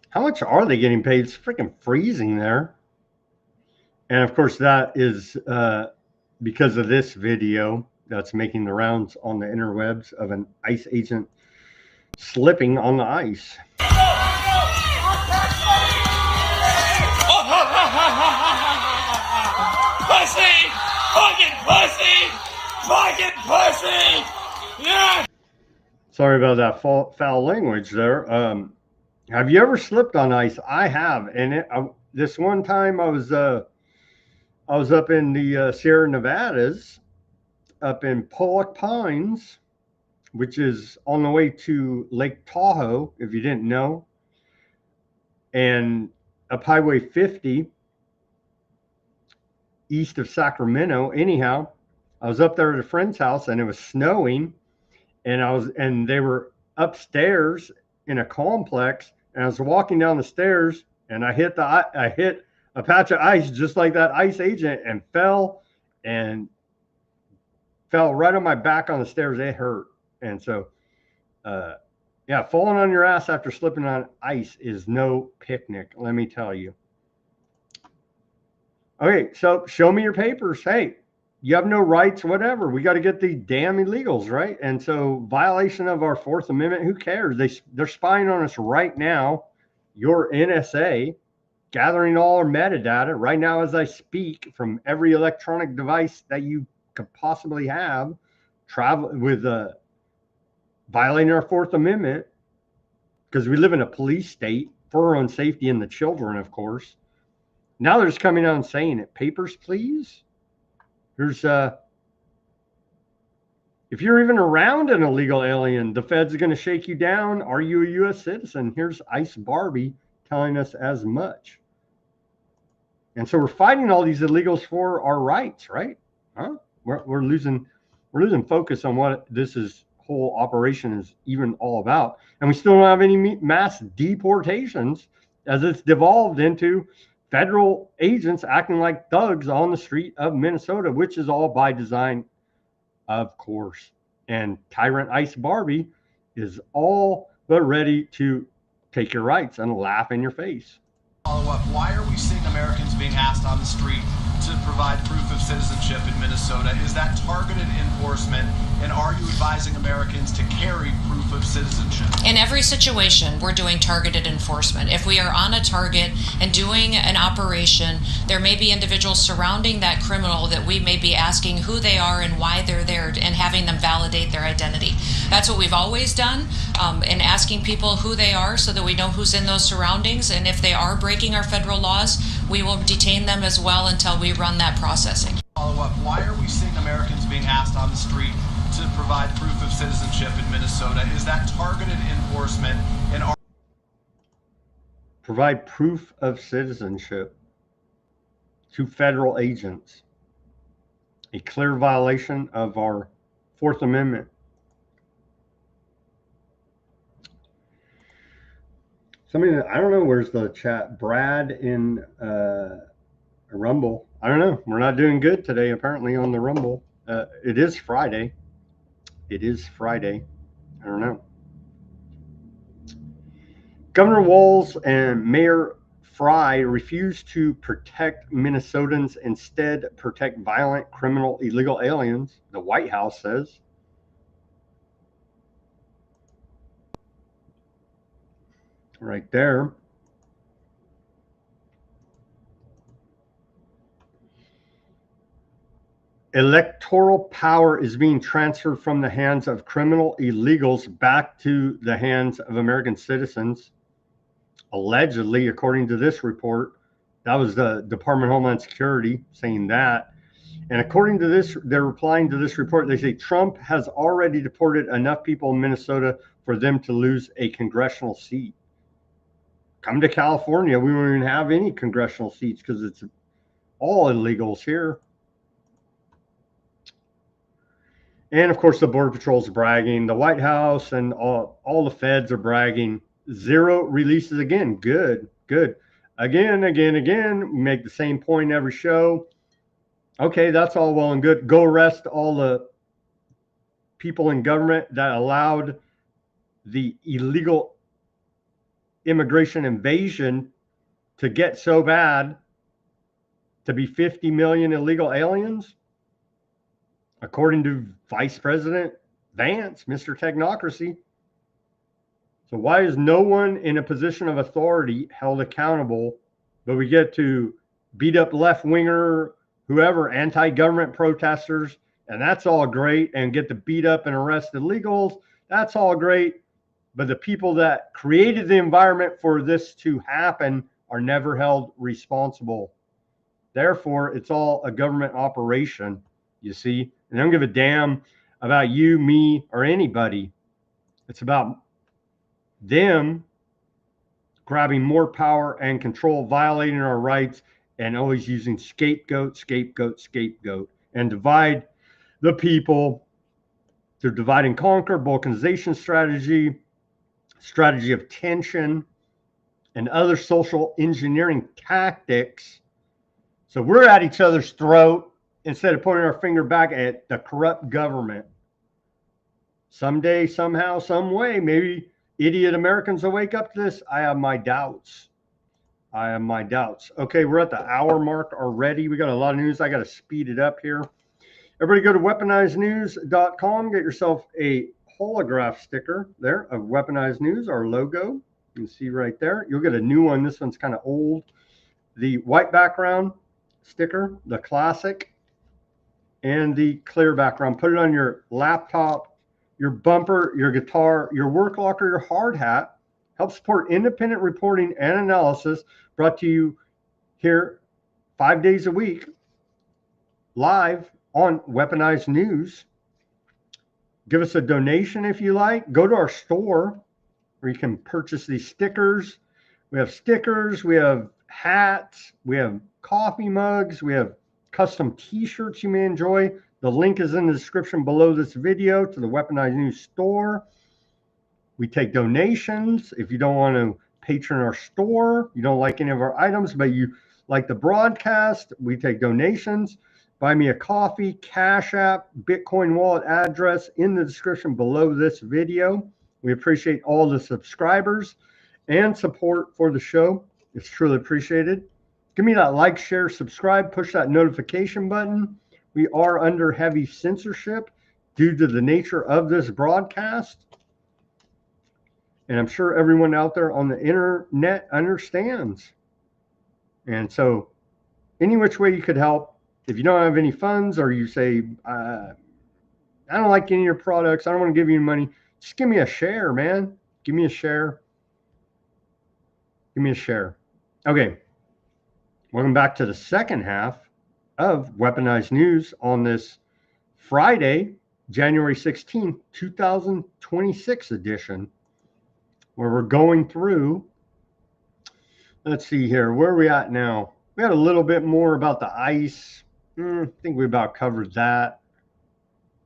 How much are they getting paid? It's freaking freezing there. And of course, that is because of this video that's making the rounds on the interwebs of an ICE agent slipping on the ice. Pussy! Fucking pussy! Fucking pussy! Yeah! Sorry about that foul language there. Have you ever slipped on ice? I have. And this one time I was up in the Sierra Nevadas, up in Pollock Pines, which is on the way to Lake Tahoe, if you didn't know, and up Highway 50 east of Sacramento. Anyhow, I was up there at a friend's house and it was snowing, and they were upstairs in a complex, and I was walking down the stairs and I hit a patch of ice just like that ICE agent and fell right on my back on the stairs. It hurt. And so, yeah, falling on your ass after slipping on ice is no picnic, let me tell you. Okay, so show me your papers. Hey, you have no rights, whatever. We got to get the damn illegals, right? And so, violation of our Fourth Amendment. Who cares? They're spying on us right now. Your NSA gathering all our metadata right now as I speak from every electronic device that you could possibly have. Travel with violating our Fourth Amendment because we live in a police state for our own safety and the children, of course. Now they're just coming out and saying it. Papers, please. There's if you're even around an illegal alien, the feds are going to shake you down. Are you a U.S. citizen? Here's Ice Barbie telling us as much. And so we're fighting all these illegals for our rights, right? Huh? We're losing focus on what whole operation is even all about. And we still don't have any mass deportations, as it's devolved into federal agents acting like thugs on the street of Minnesota, which is all by design, of course. And Tyrant Ice Barbie is all but ready to take your rights and laugh in your face. Follow up, why are we seeing Americans being asked on the street to provide proof of citizenship in Minnesota? Is that targeted enforcement? And are you advising Americans to carry proof of citizenship? In every situation, we're doing targeted enforcement. If we are on a target and doing an operation, there may be individuals surrounding that criminal that we may be asking who they are and why they're there and having them validate their identity. That's what we've always done, and asking people who they are so that we know who's in those surroundings. And if they are breaking our federal laws, we will detain them as well until we run that processing. Follow up, why are we seeing Americans being asked on the street to provide proof of citizenship in Minnesota? Is that targeted enforcement? And provide proof of citizenship to federal agents. A clear violation of our Fourth Amendment. Somebody, I don't know, where's the chat? Brad in Rumble. I don't know. We're not doing good today, apparently, on the Rumble. It is Friday. It is Friday. I don't know. Governor Walz and Mayor Fry refuse to protect Minnesotans, instead protect violent, criminal, illegal aliens, the White House says. Right there. Electoral power is being transferred from the hands of criminal illegals back to the hands of American citizens. Allegedly, according to this report, that was the Department of Homeland Security saying that. And according to this, they're replying to this report. They say Trump has already deported enough people in Minnesota for them to lose a congressional seat. Come to California, we won't even have any congressional seats because it's all illegals here. And of course, the Border Patrol's bragging. The White House and all the feds are bragging. 0 releases again. Good, good. Again. We make the same point every show. Okay, that's all well and good. Go arrest all the people in government that allowed the illegal immigration invasion to get so bad to be 50 million illegal aliens. According to Vice President Vance, Mr. Technocracy. So why is no one in a position of authority held accountable, but we get to beat up left-winger, whoever, anti-government protesters, and that's all great, and get to beat up and arrest illegals, that's all great, but the people that created the environment for this to happen are never held responsible. Therefore, it's all a government operation, you see. And they don't give a damn about you, me, or anybody. It's about them grabbing more power and control, violating our rights, and always using scapegoat, and divide the people through divide and conquer, balkanization strategy of tension, and other social engineering tactics. So we're at each other's throat instead of pointing our finger back at the corrupt government. Someday, somehow, some way, maybe idiot Americans will wake up to this. I have my doubts. I have my doubts. Okay, we're at the hour mark already. We got a lot of news. I got to speed it up here. Everybody go to weaponizednews.com. Get yourself a holograph sticker there of Weaponized News, our logo. You can see right there. You'll get a new one. This one's kind of old. The white background sticker, the classic, and the clear background. Put it on your laptop, your bumper, your guitar, your work locker, your hard hat. Help support independent reporting and analysis, brought to you here 5 days a week, live on Weaponized News. Give us a donation if you like. Go to our store where you can purchase these stickers. We have stickers, we have hats, we have coffee mugs, we have custom t-shirts you may enjoy. The link is in the description below this video to the Weaponized News store. We take donations. If you don't want to patron our store, you don't like any of our items, but you like the broadcast, we take donations. Buy me a coffee, Cash App, Bitcoin wallet address in the description below this video. We appreciate all the subscribers and support for the show. It's truly appreciated. Give me that like, share, subscribe, push that notification button. We are under heavy censorship due to the nature of this broadcast. And I'm sure everyone out there on the internet understands. And so any which way you could help, if you don't have any funds or you say, I don't like any of your products, I don't want to give you money, just give me a share, man. Give me a share. Give me a share. Okay. Welcome back to the second half of Weaponized News on this Friday, January 16th, 2026 edition, where we're going through, let's see here, where are we at now? We had a little bit more about the ICE. I think we about covered that.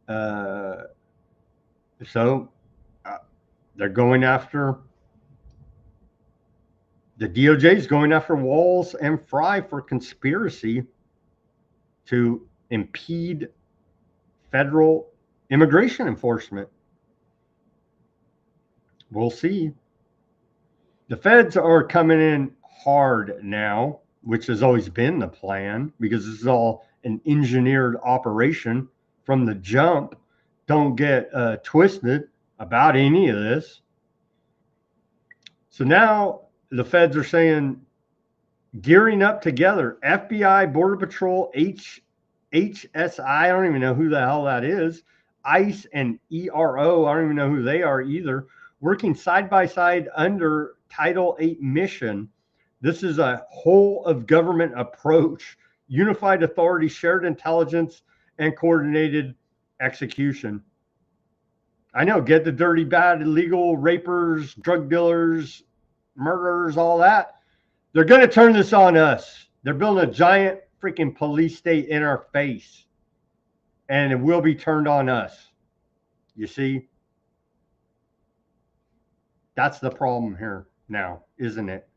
They're going after, the DOJ is going after Walls and Fry for conspiracy to impede federal immigration enforcement. We'll see. The feds are coming in hard now, which has always been the plan, because this is all an engineered operation from the jump. Don't get twisted about any of this. So now the feds are saying, gearing up together, FBI, Border Patrol, HSI, I don't even know who the hell that is, ICE and ERO, I don't even know who they are either, working side by side under Title VIII mission. This is a whole of government approach, unified authority, shared intelligence, and coordinated execution. I know, get the dirty, bad, illegal rapers, drug dealers, murderers, all that. They're going to turn this on us. They're building a giant freaking police state in our face, and it will be turned on us. You see? That's the problem here now, isn't it?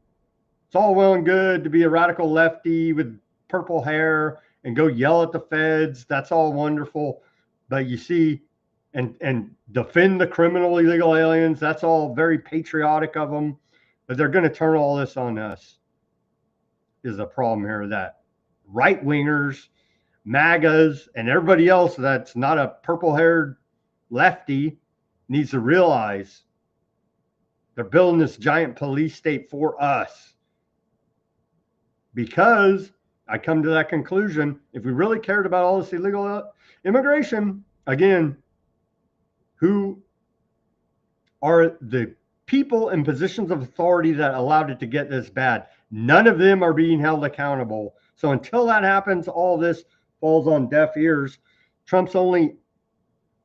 It's all well and good to be a radical lefty with purple hair and go yell at the feds. That's all wonderful. But you see, and defend the criminal illegal aliens, that's all very patriotic of them. But they're going to turn all this on us, is the problem here. That right-wingers, MAGAs, and everybody else that's not a purple-haired lefty needs to realize they're building this giant police state for us. Because I come to that conclusion, if we really cared about all this illegal immigration, again, who are the people in positions of authority that allowed it to get this bad? None of them are being held accountable. So until that happens, all this falls on deaf ears. Trump's only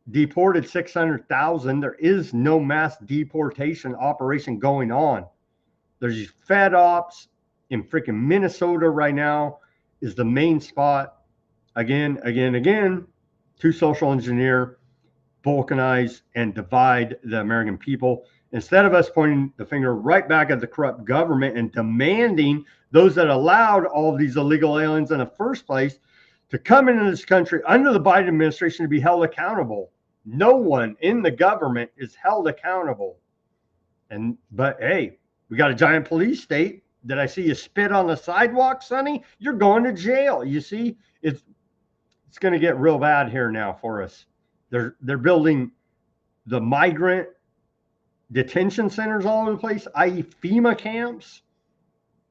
deported 600,000. There is no mass deportation operation going on. There's these Fed ops in freaking Minnesota right now is the main spot. Again, to social engineer, balkanize, and divide the American people. Instead of us pointing the finger right back at the corrupt government and demanding those that allowed all of these illegal aliens in the first place to come into this country under the Biden administration to be held accountable. No one in the government is held accountable. But hey, we got a giant police state. Did I see you spit on the sidewalk, Sonny? You're going to jail. You see, it's going to get real bad here now for us. They're building the migrant detention centers all over the place, i.e. FEMA camps.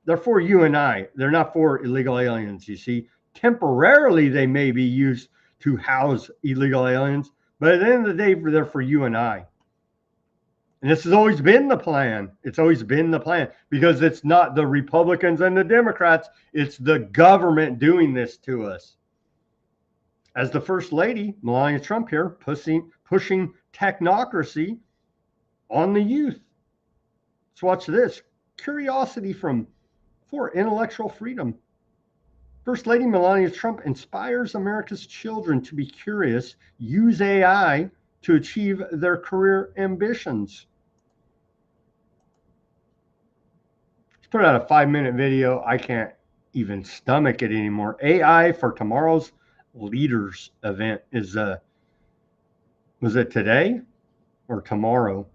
They're for you and I. They're not for illegal aliens, you see. Temporarily, they may be used to house illegal aliens, but at the end of the day, they're for you and I. And this has always been the plan. It's always been the plan because it's not the Republicans and the Democrats. It's the government doing this to us. As the First Lady, Melania Trump here, pushing technocracy on the youth. Let's watch this. Curiosity for intellectual freedom. First Lady Melania Trump inspires America's children to be curious, use AI to achieve their career ambitions. Let's put out a 5-minute video. I can't even stomach it anymore. AI for tomorrow's leaders event is was it today or tomorrow?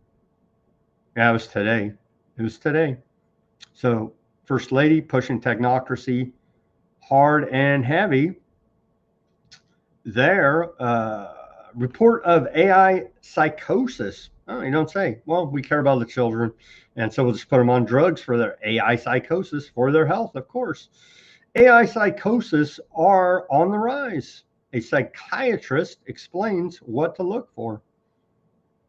Yeah, it was today. It was today. So First Lady pushing technocracy hard and heavy. Their report of AI psychosis. Oh, you don't say. Well, we care about the children, and so we'll just put them on drugs for their AI psychosis for their health, of course. AI psychosis are on the rise. A psychiatrist explains what to look for.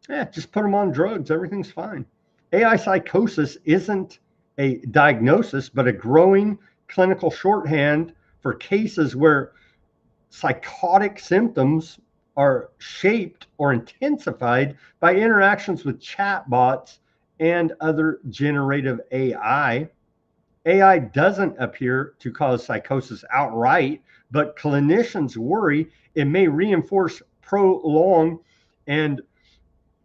Yeah, just put them on drugs. Everything's fine. AI psychosis isn't a diagnosis, but a growing clinical shorthand for cases where psychotic symptoms are shaped or intensified by interactions with chatbots and other generative AI. AI doesn't appear to cause psychosis outright, but clinicians worry it may reinforce, prolong, and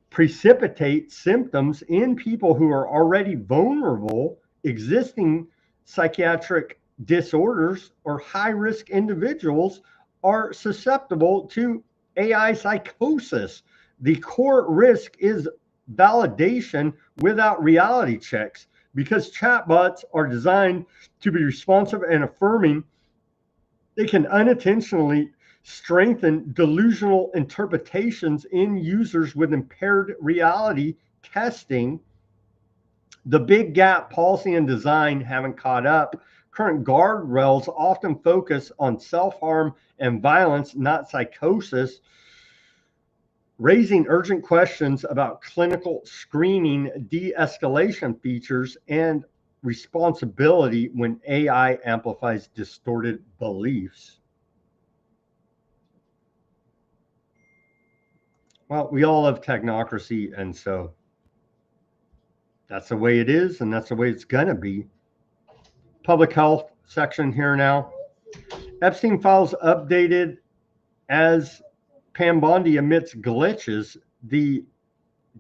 precipitate symptoms in people who are already vulnerable, existing psychiatric disorders, or high-risk individuals are susceptible to AI psychosis. The core risk is validation without reality checks. Because chatbots are designed to be responsive and affirming, they can unintentionally strengthen delusional interpretations in users with impaired reality testing. The big gap policy and design haven't caught up. Current guardrails often focus on self-harm and violence, not psychosis, raising urgent questions about clinical screening, de-escalation features, and responsibility when AI amplifies distorted beliefs. Well, we all love technocracy, and so that's the way it is, and that's the way it's going to be. Public health section here now. Epstein files updated as Pam Bondi admits glitches. The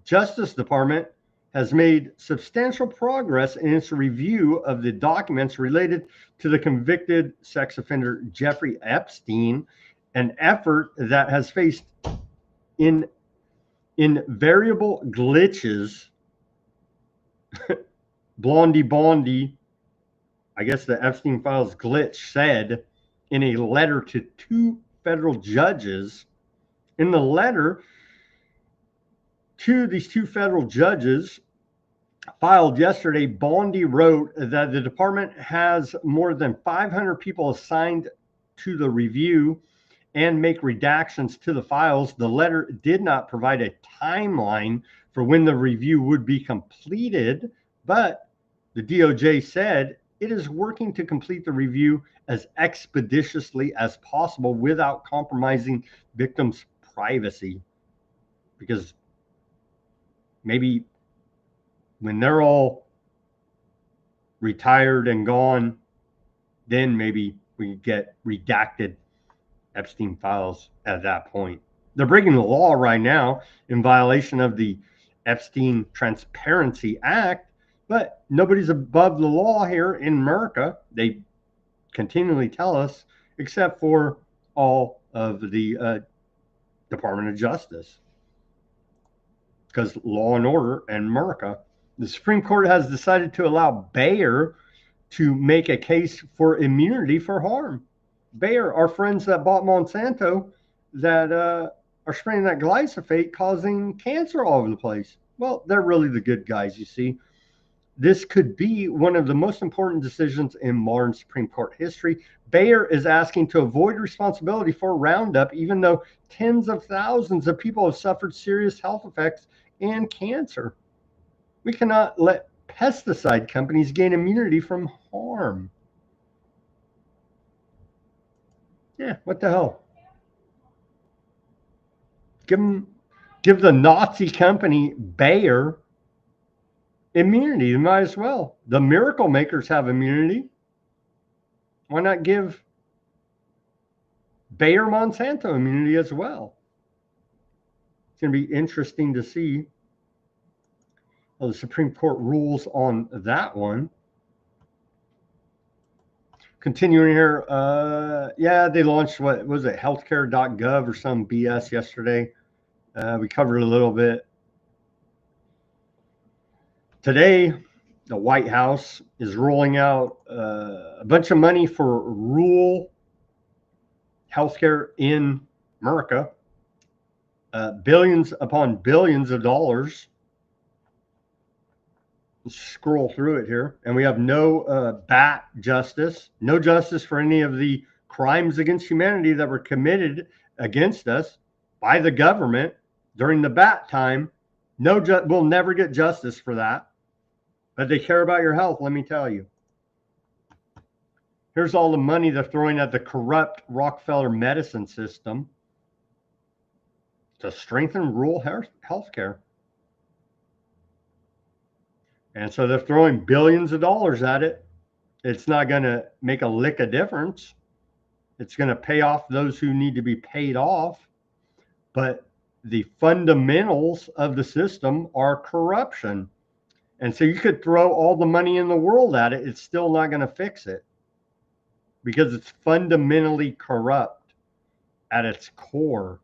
Justice Department has made substantial progress in its review of the documents related to the convicted sex offender Jeffrey Epstein, an effort that has faced invariable glitches. Blondie Bondi, I guess the Epstein files glitch, said in a letter to 2 federal judges. In the letter to these 2 federal judges filed yesterday, Bondi wrote that the department has more than 500 people assigned to the review and make redactions to the files. The letter did not provide a timeline for when the review would be completed, but the DOJ said it is working to complete the review as expeditiously as possible without compromising victims' privacy. Because maybe when they're all retired and gone, then maybe we get redacted Epstein files at that point. They're breaking the law right now in violation of the Epstein Transparency Act, but nobody's above the law here in America. They continually tell us, except for all of the Department of Justice, because law and order in America. The Supreme Court has decided to allow Bayer to make a case for immunity for harm. Bayer, our friends that bought Monsanto that are spraying that glyphosate causing cancer all over the place. Well, they're really the good guys, you see. This could be one of the most important decisions in modern Supreme Court history. Bayer is asking to avoid responsibility for Roundup, even though tens of thousands of people have suffered serious health effects and cancer. We cannot let pesticide companies gain immunity from harm. Yeah, what the hell? Give the Nazi company Bayer immunity. They might as well. The miracle makers have immunity. Why not give Bayer Monsanto immunity as well? It's going to be interesting to see how the Supreme Court rules on that one. Continuing here, yeah, they launched, what was it, healthcare.gov or some BS yesterday. We covered a little bit. Today, the White House is rolling out a bunch of money for rural healthcare in America, billions upon billions of dollars. Let's scroll through it here, and we have no BAT justice, no justice for any of the crimes against humanity that were committed against us by the government during the BAT time. We'll never get justice for that. But they care about your health, let me tell you. Here's all the money they're throwing at the corrupt Rockefeller medicine system to strengthen rural health care. And so they're throwing billions of dollars at it. It's not going to make a lick of difference. It's going to pay off those who need to be paid off. But the fundamentals of the system are corruption. And so you could throw all the money in the world at it. It's still not going to fix it because it's fundamentally corrupt at its core.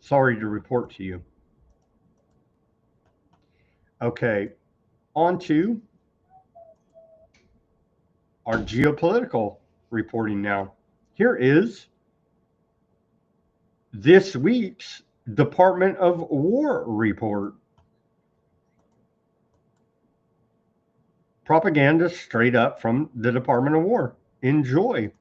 Sorry to report to you. Okay, on to our geopolitical reporting now. Here is this week's Department of War report. Propaganda straight up from the Department of War. Enjoy.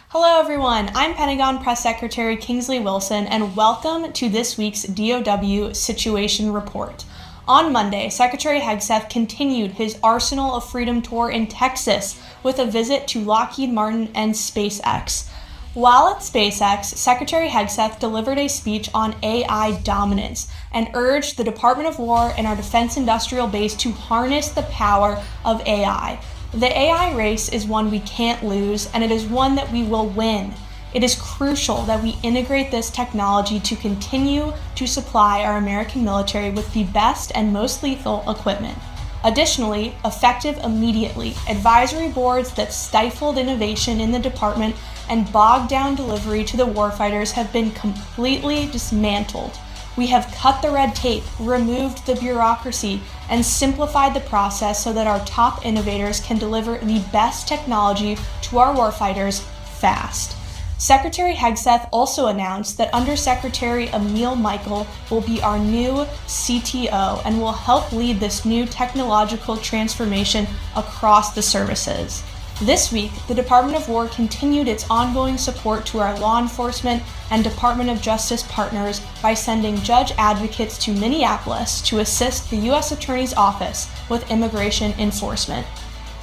Hello everyone, I'm Pentagon Press Secretary Kingsley Wilson, and welcome to this week's DoW Situation Report. On Monday, Secretary Hegseth continued his Arsenal of Freedom tour in Texas with a visit to Lockheed Martin and SpaceX. While at SpaceX, Secretary Hegseth delivered a speech on AI dominance and urged the Department of War and our defense industrial base to harness the power of AI. The AI race is one we can't lose, and it is one that we will win. It is crucial that we integrate this technology to continue to supply our American military with the best and most lethal equipment. Additionally, effective immediately, advisory boards that stifled innovation in the department and bogged down delivery to the warfighters have been completely dismantled. We have cut the red tape, removed the bureaucracy, and simplified the process so that our top innovators can deliver the best technology to our warfighters fast. Secretary Hegseth also announced that Undersecretary Emil Michael will be our new CTO and will help lead this new technological transformation across the services. This week, the Department of War continued its ongoing support to our law enforcement and Department of Justice partners by sending judge advocates to Minneapolis to assist the U.S. Attorney's Office with immigration enforcement.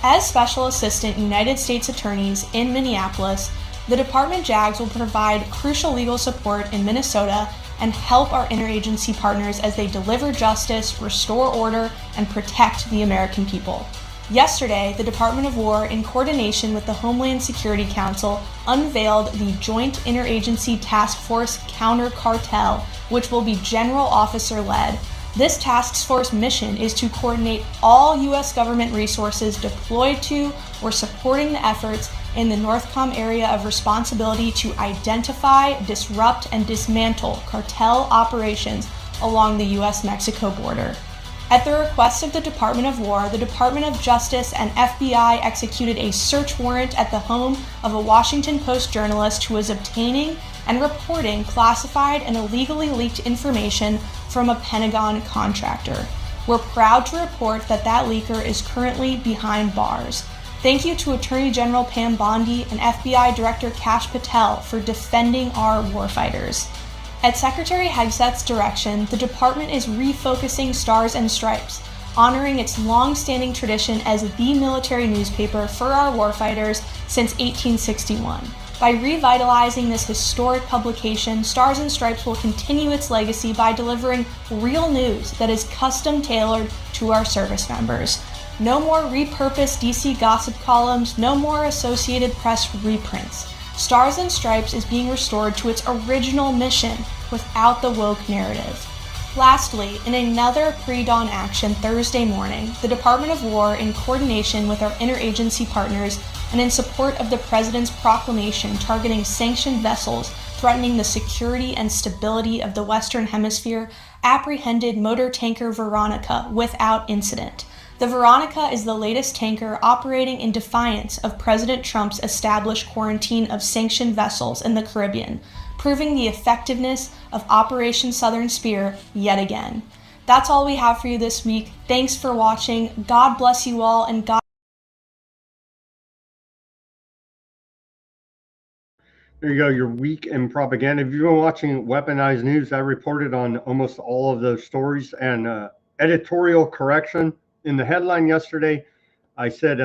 As Special Assistant United States Attorneys in Minneapolis, the Department JAGs will provide crucial legal support in Minnesota and help our interagency partners as they deliver justice, restore order, and protect the American people. Yesterday, the Department of War, in coordination with the Homeland Security Council, unveiled the Joint Interagency Task Force Counter Cartel, which will be general officer-led. This task force mission is to coordinate all U.S. government resources deployed to or supporting the efforts in the NORTHCOM area of responsibility to identify, disrupt, and dismantle cartel operations along the U.S.-Mexico border. At the request of the Department of War, the Department of Justice and FBI executed a search warrant at the home of a Washington Post journalist who was obtaining and reporting classified and illegally leaked information from a Pentagon contractor. We're proud to report that leaker is currently behind bars. Thank you to Attorney General Pam Bondi and FBI Director Kash Patel for defending our warfighters. At Secretary Hegseth's direction, the department is refocusing Stars and Stripes, honoring its long-standing tradition as the military newspaper for our warfighters since 1861. By revitalizing this historic publication, Stars and Stripes will continue its legacy by delivering real news that is custom-tailored to our service members. No more repurposed DC gossip columns, no more Associated Press reprints. Stars and Stripes is being restored to its original mission without the woke narrative. Lastly, in another pre-dawn action Thursday morning, the Department of War, in coordination with our interagency partners and in support of the President's proclamation targeting sanctioned vessels threatening the security and stability of the Western Hemisphere, apprehended motor tanker Veronica without incident. The Veronica is the latest tanker operating in defiance of President Trump's established quarantine of sanctioned vessels in the Caribbean, proving the effectiveness of Operation Southern Spear yet again. That's all we have for you this week. Thanks for watching. God bless you all, and God. There you go, your week in propaganda. If you've been watching Weaponized News, I reported on almost all of those stories. And editorial correction, in the headline yesterday, I said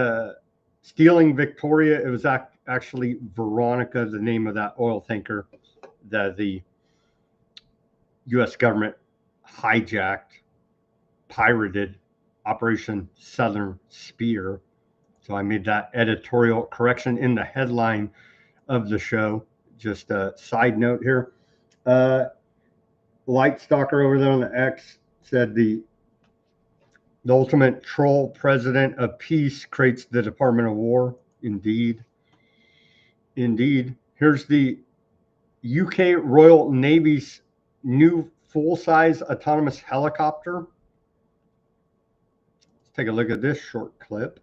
stealing Victoria. It was actually Veronica, the name of that oil tanker that the U.S. government hijacked, pirated, Operation Southern Spear. So I made that editorial correction in the headline of the show. Just a side note here. Light Stalker over there on the X said the ultimate troll president of peace creates the Department of War. Indeed. Here's the UK Royal Navy's new full-size autonomous helicopter. Let's take a look at this short clip.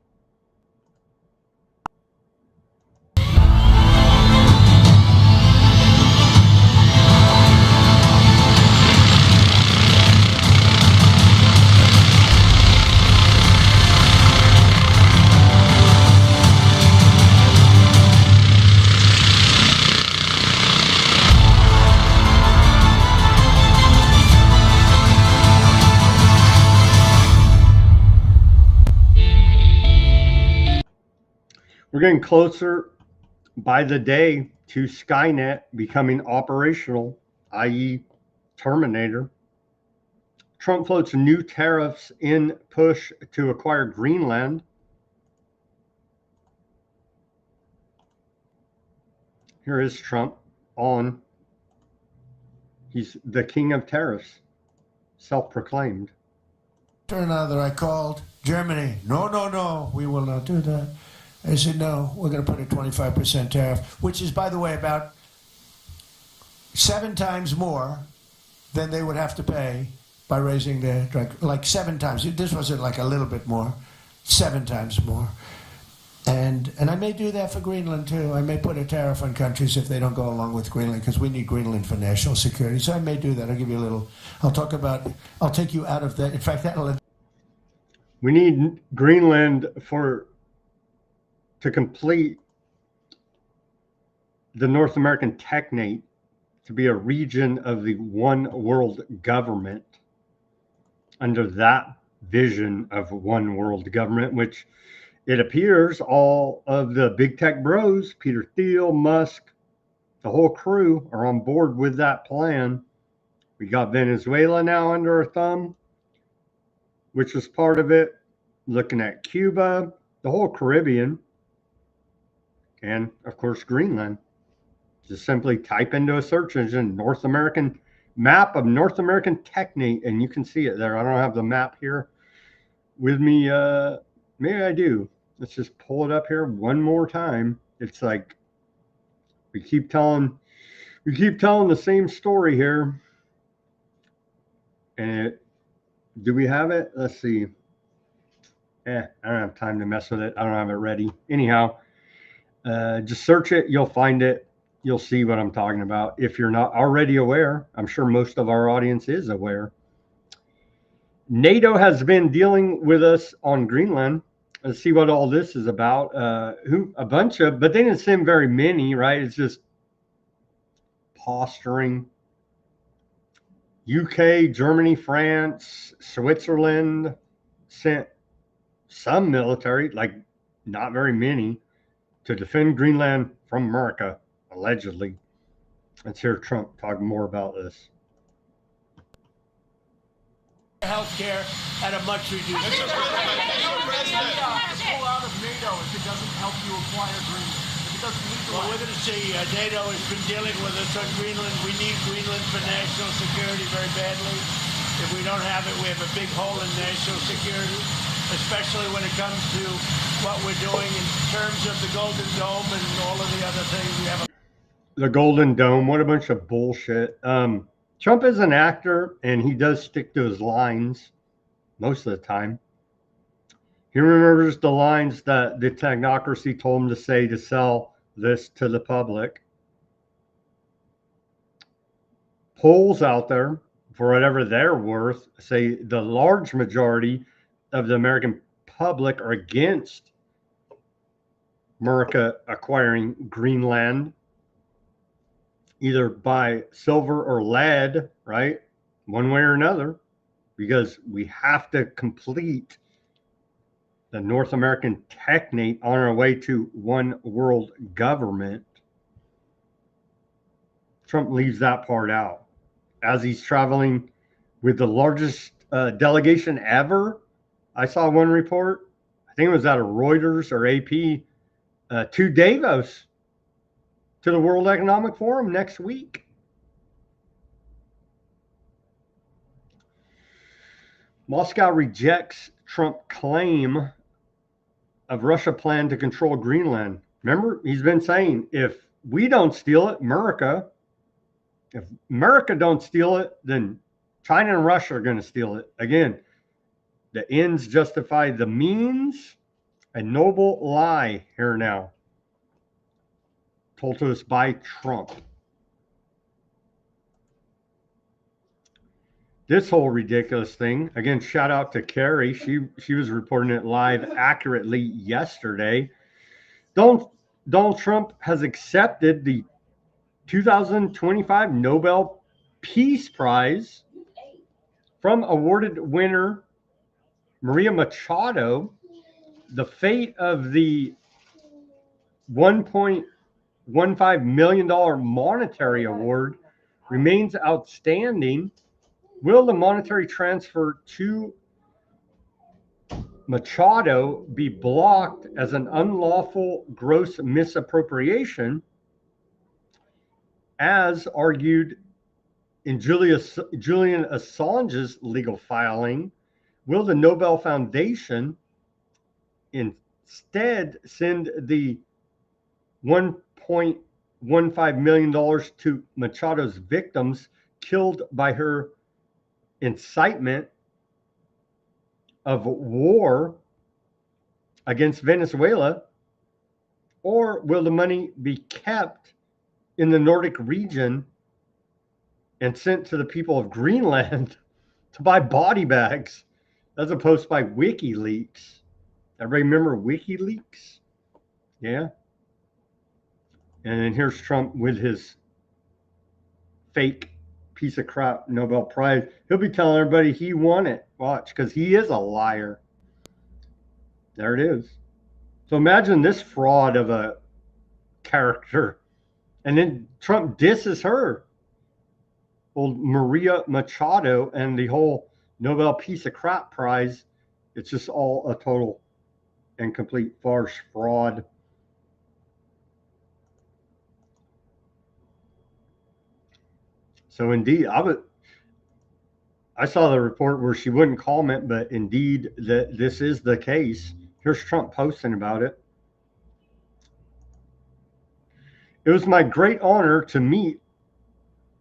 We're getting closer by the day to Skynet becoming operational, i.e. Terminator. Trump floats new tariffs in push to acquire Greenland. Here is Trump on. He's the king of tariffs, self-proclaimed. Turned out that I called Germany. No, we will not do that. I said, no, we're going to put a 25% tariff, which is, by the way, about 7 times more than they would have to pay by raising their drug, like 7 times. This wasn't like a little bit more, 7 times more. And I may do that for Greenland, too. I may put a tariff on countries if they don't go along with Greenland, because we need Greenland for national security. So I may do that. I'll give you a little, I'll take you out of that. In fact, we need Greenland to complete the North American Technate to be a region of the one world government under that vision of one world government, which it appears all of the big tech bros, Peter Thiel, Musk, the whole crew are on board with that plan. We got Venezuela now under our thumb, which was part of it. Looking at Cuba, the whole Caribbean, and of course Greenland. Just simply type into a search engine North American map of North American Technate, and you can see it there. I don't have the map here with me. Maybe I do. Let's just pull it up here one more time. It's like we keep telling the same story here. And do we have it? Let's see. I don't have time to mess with it. I don't have it ready. Anyhow, just search it. You'll find it. You'll see what I'm talking about. If you're not already aware, I'm sure most of our audience is aware. NATO has been dealing with us on Greenland. Let's see what all this is about. A bunch of, but they didn't send very many, right? It's just posturing. UK, Germany, France, Switzerland sent some military, like not very many, to defend Greenland from America, allegedly. Let's hear Trump talk more about this. Healthcare at a much reduced rate. Pull out of NATO if it doesn't help you acquire Greenland. If it doesn't legalize. Well, we're going to see. NATO has been dealing with us on Greenland. We need Greenland for national security very badly. If we don't have it, we have a big hole in national security, especially when it comes to what we're doing in terms of the Golden Dome and all of the other things we have. The Golden Dome, what a bunch of bullshit. Trump is an actor, and he does stick to his lines most of the time. He remembers the lines that the technocracy told him to say to sell this to the public. Polls out there, for whatever they're worth, say the large majority of the American public are against America acquiring Greenland, either by silver or lead, right? One way or another, because we have to complete the North American technate on our way to one world government. Trump leaves that part out as he's traveling with the largest delegation ever. I saw one report, I think it was out of Reuters or AP, to Davos, to the World Economic Forum next week. Moscow rejects Trump claim of Russia plan to control Greenland. Remember, he's been saying, if we don't steal it, if America don't steal it, then China and Russia are going to steal it. Again, the ends justify the means, a noble lie here now, told to us by Trump. This whole ridiculous thing, again, shout out to Carrie. She was reporting it live accurately yesterday. Donald Trump has accepted the 2025 Nobel Peace Prize from awarded winner Maria Machado. The fate of the $1.15 million monetary award remains outstanding. Will the monetary transfer to Machado be blocked as an unlawful gross misappropriation, as argued in Julian Assange's legal filing? Will the Nobel Foundation instead send the $1.15 million to Machado's victims killed by her incitement of war against Venezuela? Or will the money be kept in the Nordic region and sent to the people of Greenland to buy body bags? That's a post by WikiLeaks. Everybody remember WikiLeaks? Yeah. And then here's Trump with his fake piece of crap Nobel Prize. He'll be telling everybody he won it. Watch, because he is a liar. There it is. So imagine this fraud of a character. And then Trump disses her. Old Maria Machado and the whole Nobel piece of crap prize. It's just all a total and complete farce, fraud. So indeed, I saw the report where she wouldn't comment, but indeed that this is the case. Here's Trump posting about it. It was my great honor to meet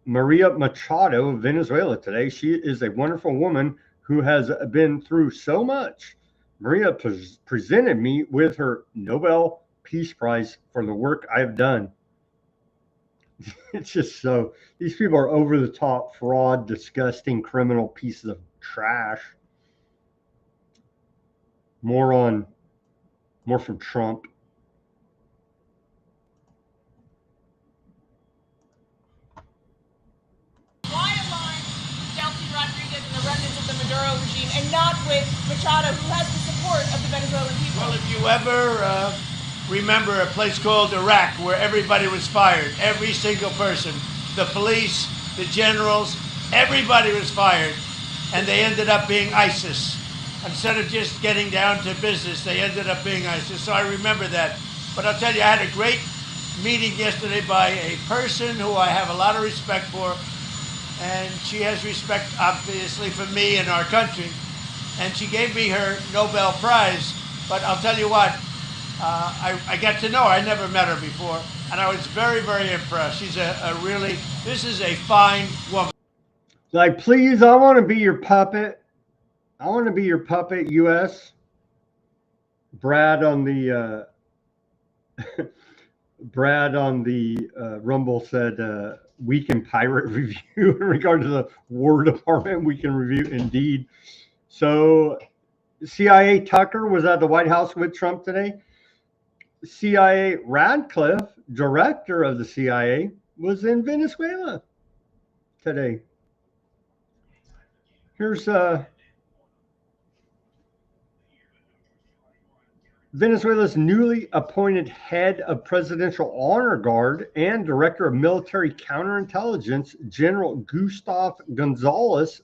Maria Machado of Venezuela today. She is a wonderful woman who has been through so much. Maria presented me with her Nobel Peace Prize for the work I've done. It's just so, these people are over the top, fraud, disgusting, criminal pieces of trash. More from Trump. Why align Delcy Rodriguez and the remnants of the Maduro regime and not with Machado, who has the support of the Venezuelan people? Well, if you ever remember a place called Iraq where everybody was fired, every single person, the police, the generals, everybody was fired, and they ended up being ISIS. Instead of just getting down to business, they ended up being ISIS. So I remember that. But I'll tell you, I had a great meeting yesterday by a person who I have a lot of respect for, and she has respect, obviously, for me and our country. And she gave me her Nobel Prize. But I'll tell you what, I got to know her. I never met her before, and I was very, very impressed. She's this is a fine woman. Like, please, I want to be your puppet. I want to be your puppet, U.S. Brad on the Rumble said we can pirate review in regard to the War Department. We can review indeed. So CIA Tucker was at the White House with Trump today. CIA Radcliffe, director of the CIA, was in Venezuela today. Here's Venezuela's newly appointed head of Presidential Honor Guard and Director of Military Counterintelligence, General Gustavo Gonzalez.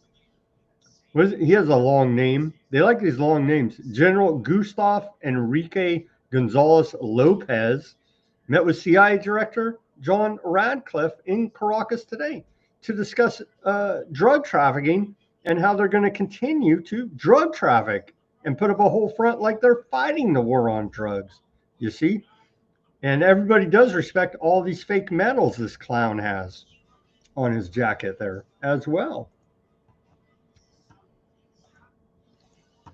He has a long name. They like these long names. General Gustavo Enrique Gonzalez Lopez met with CIA Director John Radcliffe in Caracas today to discuss drug trafficking and how they're going to continue to drug traffic and put up a whole front like they're fighting the war on drugs, you see? And everybody does respect all these fake medals this clown has on his jacket there as well.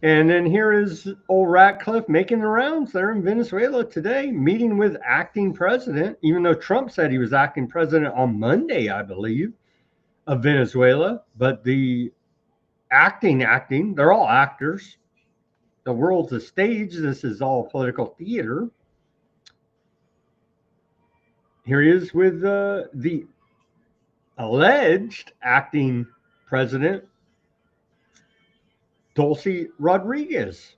And then here is old Ratcliffe making the rounds there in Venezuela today, meeting with acting president, even though Trump said he was acting president on Monday, I believe, of Venezuela. But the acting, they're all actors. The world's a stage. This is all political theater. Here he is with the alleged acting president, Dulce Rodriguez.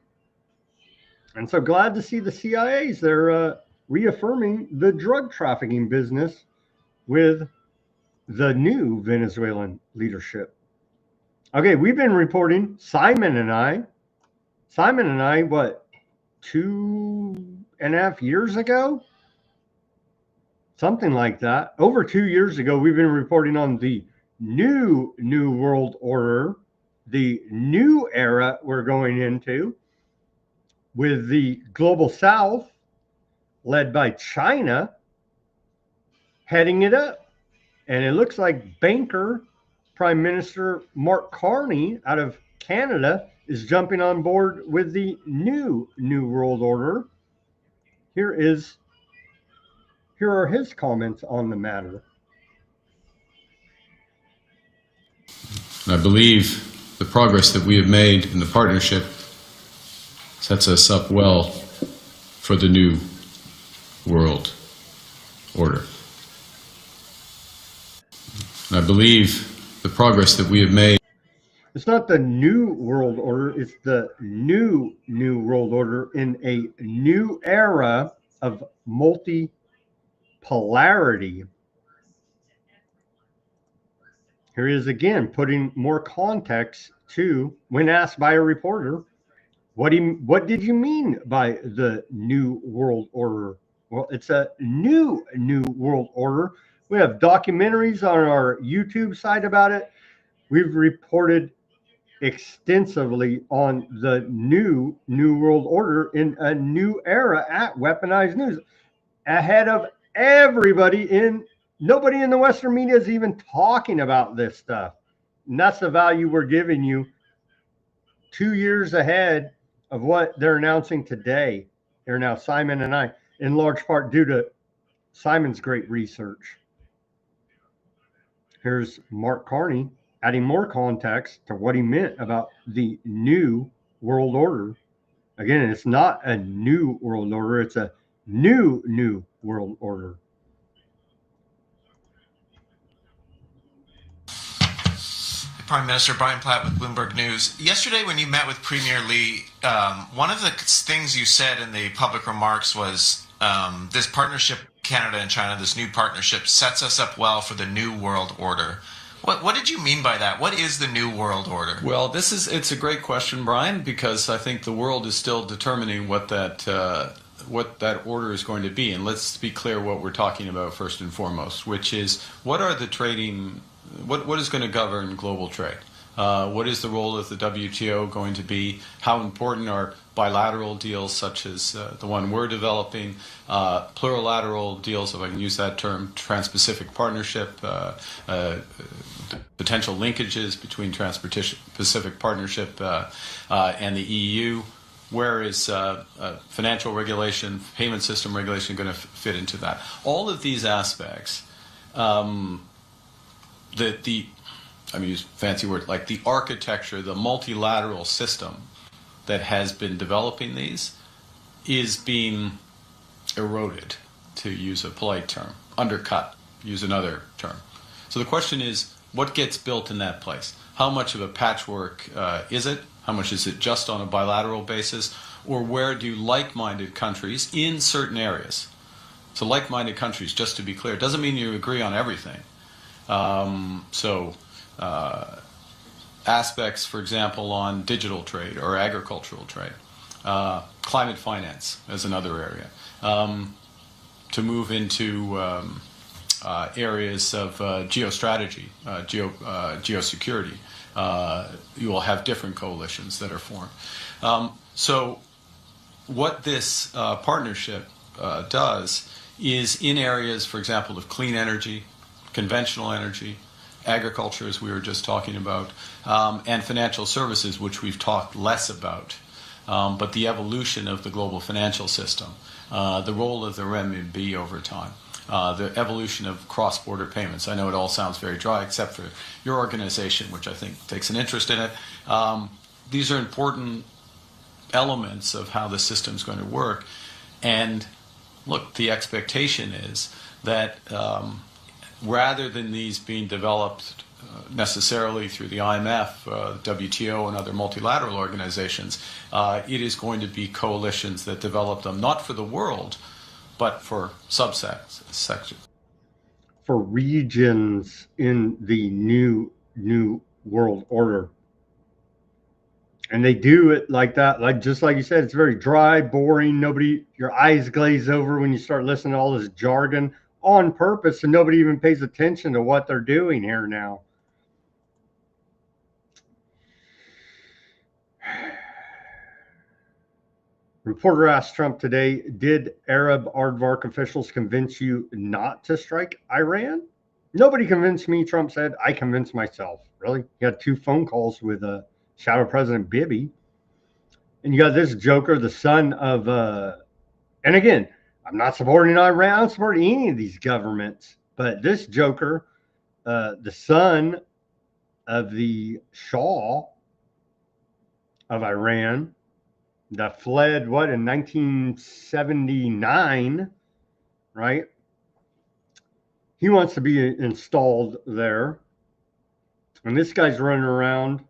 And so glad to see the CIAs. They're reaffirming the drug trafficking business with the new Venezuelan leadership. Okay, we've been reporting, Simon and I, what, 2.5 years ago? Something like that. Over 2 years ago, we've been reporting on the new world order, the new era we're going into with the global south led by China heading it up. And it looks like banker Prime Minister Mark Carney out of Canada is jumping on board with the new world order. Here are his comments on the matter. I believe the progress that we have made in the partnership sets us up well for the new world order. I believe the progress that we have made. It's not the new world order, it's the new world order in a new era of multipolarity. Here he is again, putting more context to, when asked by a reporter, what did you mean by the new world order? Well, it's a new world order. We have documentaries on our YouTube site about it. We've reported extensively on the new world order in a new era at Weaponized News, ahead of Nobody in the Western media is even talking about this stuff. And that's the value we're giving you 2 years ahead of what they're announcing today. Here now, Simon and I, in large part due to Simon's great research. Here's Mark Carney adding more context to what he meant about the new world order. Again, it's not a new world order, it's a new world order. Prime Minister Brian Platt with Bloomberg News. Yesterday, when you met with Premier Lee, one of the things you said in the public remarks was this partnership, Canada and China, this new partnership sets us up well for the new world order. What did you mean by that? What is the new world order? Well, it's a great question, Brian, because I think the world is still determining what that order is going to be. And let's be clear what we're talking about first and foremost, which is what is going to govern global trade? What is the role of the WTO going to be? How important are bilateral deals such as the one we're developing, plurilateral deals, if I can use that term, Trans-Pacific Partnership, potential linkages between Trans-Pacific Partnership and the EU? Where is financial regulation, payment system regulation going to fit into that? All of these aspects, I'm use fancy words like the architecture, the multilateral system that has been developing these is being eroded, to use a polite term, undercut, use another term. So the question is, what gets built in that place? How much of a patchwork is it? How much is it just on a bilateral basis? Or where do like-minded countries in certain areas? So like-minded countries, just to be clear, doesn't mean you agree on everything. Aspects, for example, on digital trade or agricultural trade, climate finance as another area, to move into areas of geostrategy, geosecurity. You will have different coalitions that are formed. So what this partnership does is in areas, for example, of clean energy, conventional energy, agriculture, as we were just talking about, and financial services, which we've talked less about, but the evolution of the global financial system, the role of the renminbi over time, the evolution of cross-border payments. I know it all sounds very dry, except for your organization, which I think takes an interest in it. These are important elements of how the system's going to work. And look, the expectation is that rather than these being developed necessarily through the IMF, WTO, and other multilateral organizations, it is going to be coalitions that develop them, not for the world, but for subsections. For regions in the new world order. And they do it like that, just like you said, it's very dry, boring. Your eyes glaze over when you start listening to all this jargon on purpose, and nobody even pays attention to what they're doing here now. Reporter asked Trump today, did Arab aardvark officials convince you not to strike Iran? Nobody convinced me, Trump said. I convinced myself. Really? He had 2 phone calls with Shadow President Bibi. And you got this joker, the son of, and again, I'm not supporting Iran, I'm supporting any of these governments. But this joker, the son of the Shah of Iran, that fled, in 1979, right? He wants to be installed there. And this guy's running around.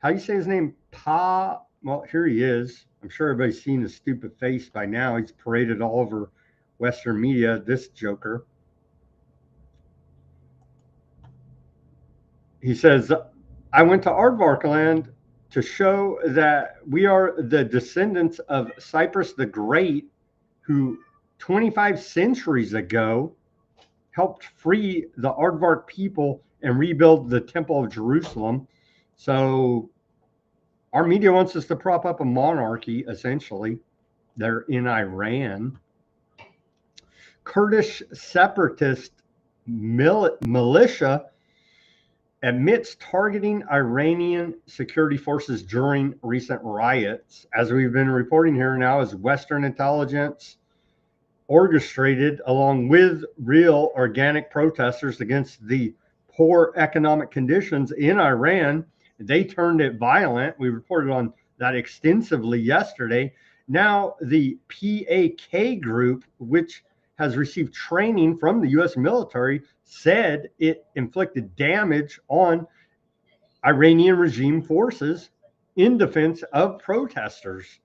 How do you say his name? Well, here he is. I'm sure everybody's seen his stupid face by now. He's paraded all over Western media, this joker. He says, I went to Aardvark land to show that we are the descendants of Cyprus the Great, who 25 centuries ago helped free the Aardvark people and rebuild the Temple of Jerusalem. So our media wants us to prop up a monarchy, essentially. They're in Iran. Kurdish separatist militia admits targeting Iranian security forces during recent riots. As we've been reporting here now, as Western intelligence orchestrated along with real organic protesters against the poor economic conditions in Iran, they turned it violent. We reported on that extensively yesterday. Now the PAK group, which has received training from the U.S. military, said it inflicted damage on Iranian regime forces in defense of protesters.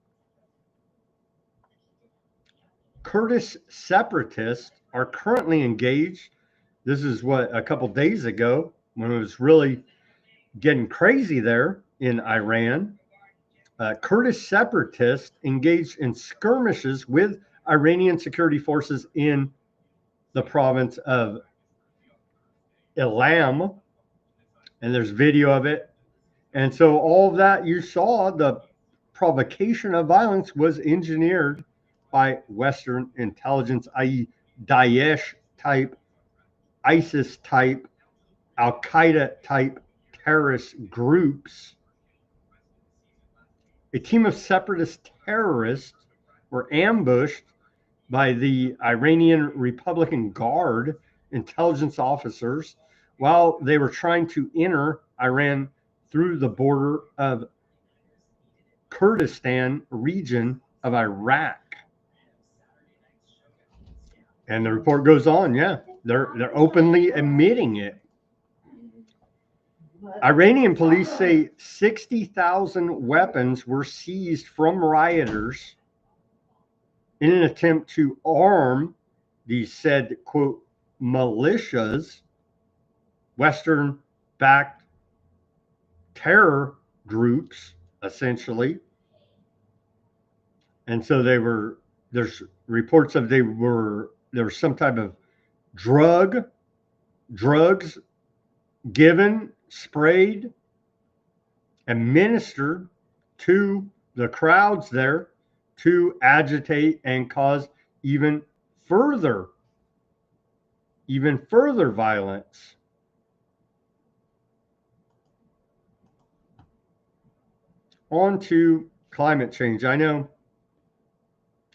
Kurdish separatists are currently engaged. This is what, a couple days ago, when it was really getting crazy there in Iran. Kurdish separatists engaged in skirmishes with Iranian security forces in the province of Ilam, and there's video of it. And so all of that you saw, the provocation of violence was engineered by Western intelligence, i.e. Daesh type, ISIS type, Al-Qaeda type terrorist groups. A team of separatist terrorists were ambushed by the Iranian Republican Guard intelligence officers while they were trying to enter Iran through the border of Kurdistan region of Iraq. And the report goes on, yeah, they're openly admitting it. Iranian police say 60,000 weapons were seized from rioters in an attempt to arm these said, quote, militias, Western-backed terror groups, essentially. And so there's reports of there was some type of drugs given, sprayed, administered to the crowds there to agitate and cause even further violence. On to climate change. I know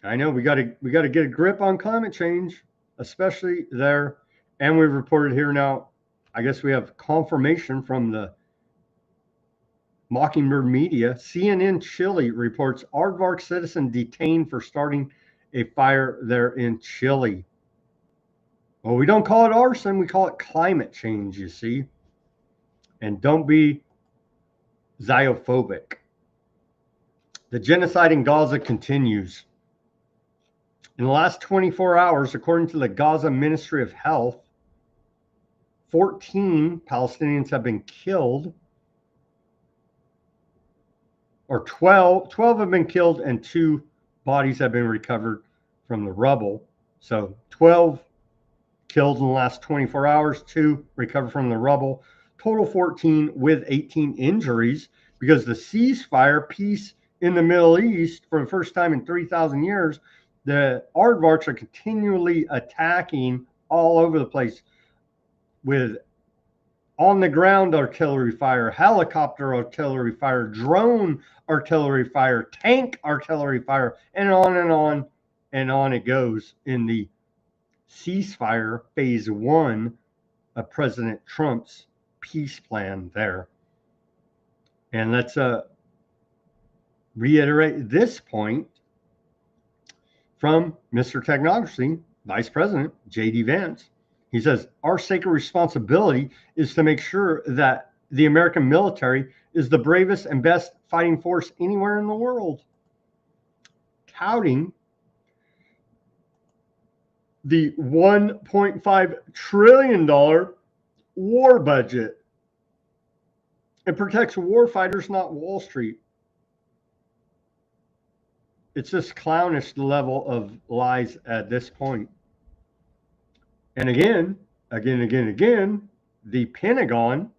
we got to get a grip on climate change, especially there. And we've reported here now, I guess we have confirmation from the Mockingbird media. CNN Chile reports aardvark citizen detained for starting a fire there in Chile. Well, we don't call it arson, we call it climate change, you see. And don't be Zionophobia. The genocide in Gaza continues. In the last 24 hours, according to the Gaza Ministry of Health, 14 Palestinians have been killed, or 12 have been killed, and 2 bodies have been recovered from the rubble. So 12 killed in the last 24 hours, 2 recovered from the rubble. Total 14 with 18 injuries, because the ceasefire peace in the Middle East, for the first time in 3,000 years, the aardvarks are continually attacking all over the place with on-the-ground artillery fire, helicopter artillery fire, drone artillery fire, tank artillery fire, and on it goes in the ceasefire phase 1 of President Trump's peace plan there. And let's reiterate this point from Mr. Technocracy, Vice President J.D. Vance. He says, our sacred responsibility is to make sure that the American military is the bravest and best fighting force anywhere in the world. Touting the $1.5 trillion war budget. It protects war fighters, not Wall Street. It's this clownish level of lies at this point. And again, the Pentagon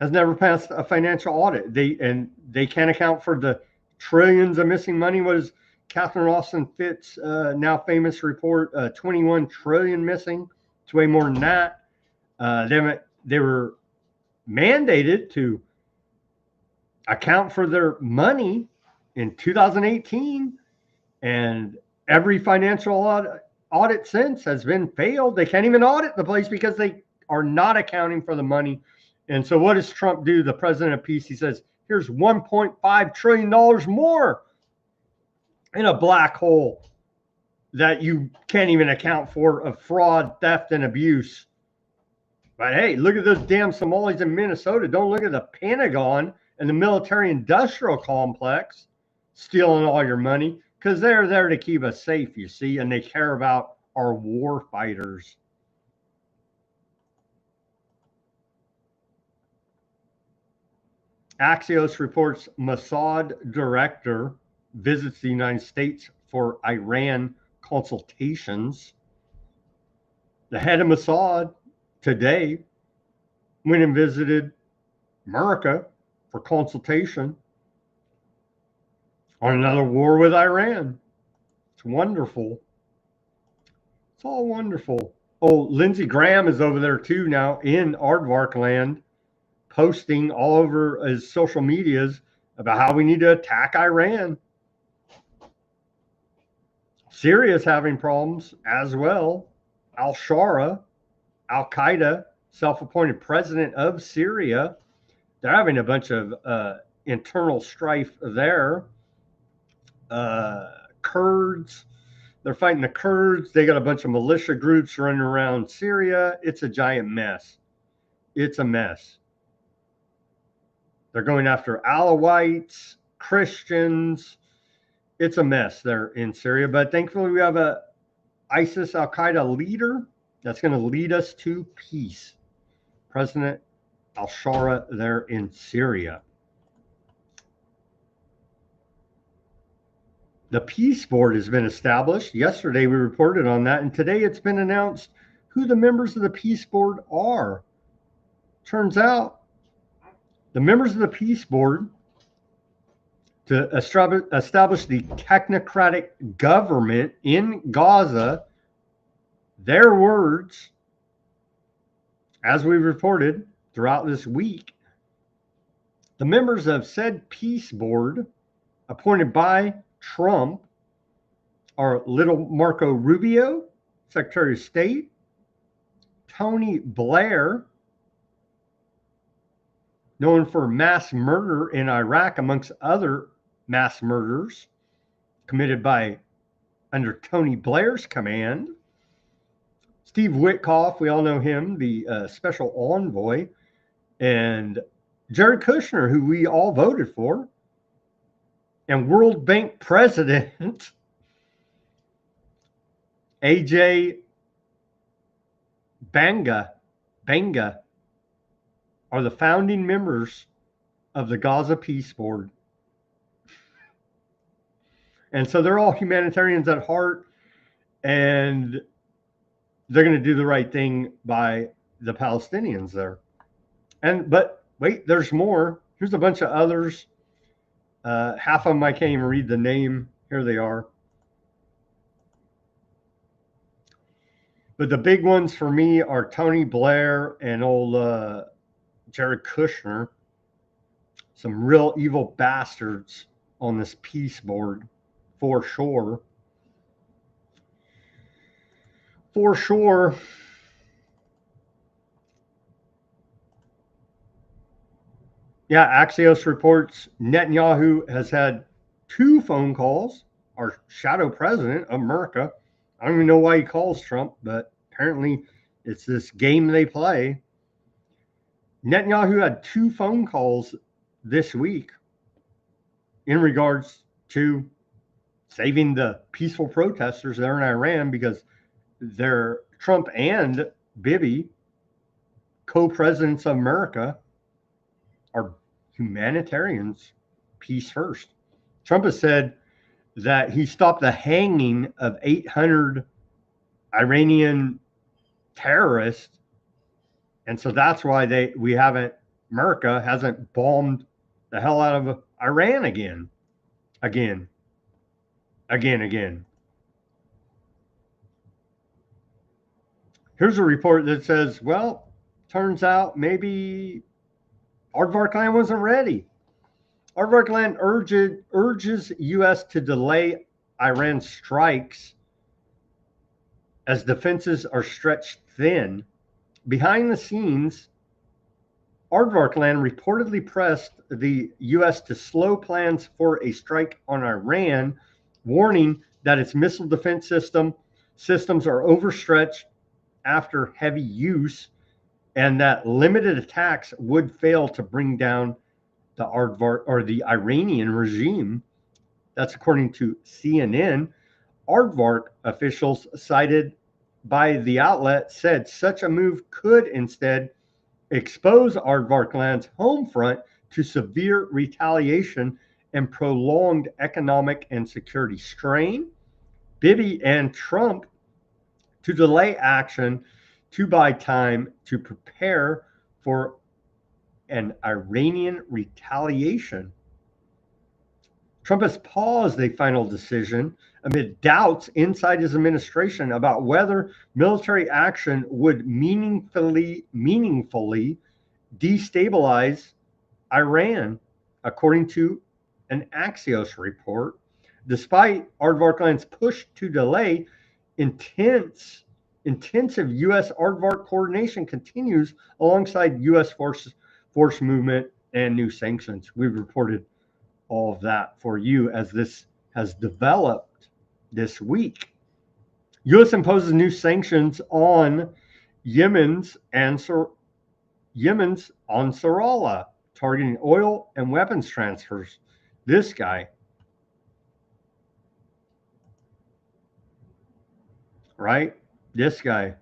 has never passed a financial audit. They can't account for the trillions of missing money. What is Catherine Austin Fitts, now famous report, 21 trillion missing. It's way more than that. They were mandated to account for their money in 2018, and every financial audit since has been failed. They can't even audit the place because they are not accounting for the money. And so what does Trump do? The president of peace, he says, here's $1.5 trillion more in a black hole that you can't even account for of fraud, theft, and abuse. But hey, look at those damn Somalis in Minnesota. Don't look at the Pentagon and the military industrial complex stealing all your money, because they're there to keep us safe, you see, and they care about our war fighters. Axios reports Mossad director visits the United States for Iran consultations. The head of Mossad today went and visited America for consultation on another war with Iran. It's wonderful. It's all wonderful. Oh, Lindsey Graham is over there too now in Aardvark land, posting all over his social medias about how we need to attack Iran. Syria is having problems as well. Al-Shara, Al-Qaeda, self-appointed president of Syria, they're having a bunch of internal strife there. Kurds, they're fighting the Kurds. They got a bunch of militia groups running around Syria. It's a giant mess. It's a mess. They're going after Alawites, Christians. It's a mess there in Syria. But thankfully, we have a ISIS Al-Qaeda leader that's going to lead us to peace. President Al-Shara there in Syria. The Peace Board has been established. Yesterday we reported on that, and today it's been announced who the members of the Peace Board are. Turns out the members of the Peace Board to establish the technocratic government in Gaza, their words, as we reported throughout this week, the members of said Peace Board appointed by Trump are little Marco Rubio, Secretary of State, Tony Blair, known for mass murder in Iraq, amongst other mass murders committed by under Tony Blair's command. Steve Witkoff, we all know him, the special envoy, and Jared Kushner, who we all voted for, and World Bank President AJ Banga are the founding members of the Gaza Peace Board. And so they're all humanitarians at heart, and they're going to do the right thing by the Palestinians there. But wait, there's more. Here's a bunch of others. Half of them I can't even read the name. Here they are. But the big ones for me are Tony Blair and old Jared Kushner. Some real evil bastards on this peace board, for sure. For sure. Yeah, Axios reports Netanyahu has had 2 phone calls, our shadow president of America. I don't even know why he calls Trump, but apparently it's this game they play. Netanyahu had 2 phone calls this week in regards to saving the peaceful protesters there in Iran, because they're Trump and Bibi, co-presidents of America, are humanitarians, peace first. Trump has said that he stopped the hanging of 800 Iranian terrorists, and so that's why America hasn't bombed the hell out of Iran again. again. Here's a report that says, well, turns out maybe Aardvark Land wasn't ready. Aardvark Land urges U.S. to delay Iran strikes as defenses are stretched thin. Behind the scenes, Aardvark Land reportedly pressed the U.S. to slow plans for a strike on Iran, warning that its missile defense systems are overstretched after heavy use, and that limited attacks would fail to bring down the Aardvark or the Iranian regime. That's according to CNN. Aardvark officials cited by the outlet said such a move could instead expose Aardvark Land's home front to severe retaliation and prolonged economic and security strain. Bibi and Trump to delay action to buy time to prepare for an Iranian retaliation. Trump has paused a final decision amid doubts inside his administration about whether military action would meaningfully destabilize Iran, according to an Axios report. Despite Aardvark Land's push to delay, intensive U.S. Aardvark coordination continues alongside U.S. force movement and new sanctions. We've reported all of that for you as this has developed this week. U.S. imposes new sanctions on Yemen's Ansarallah, targeting oil and weapons transfers. This guy, right? This guy.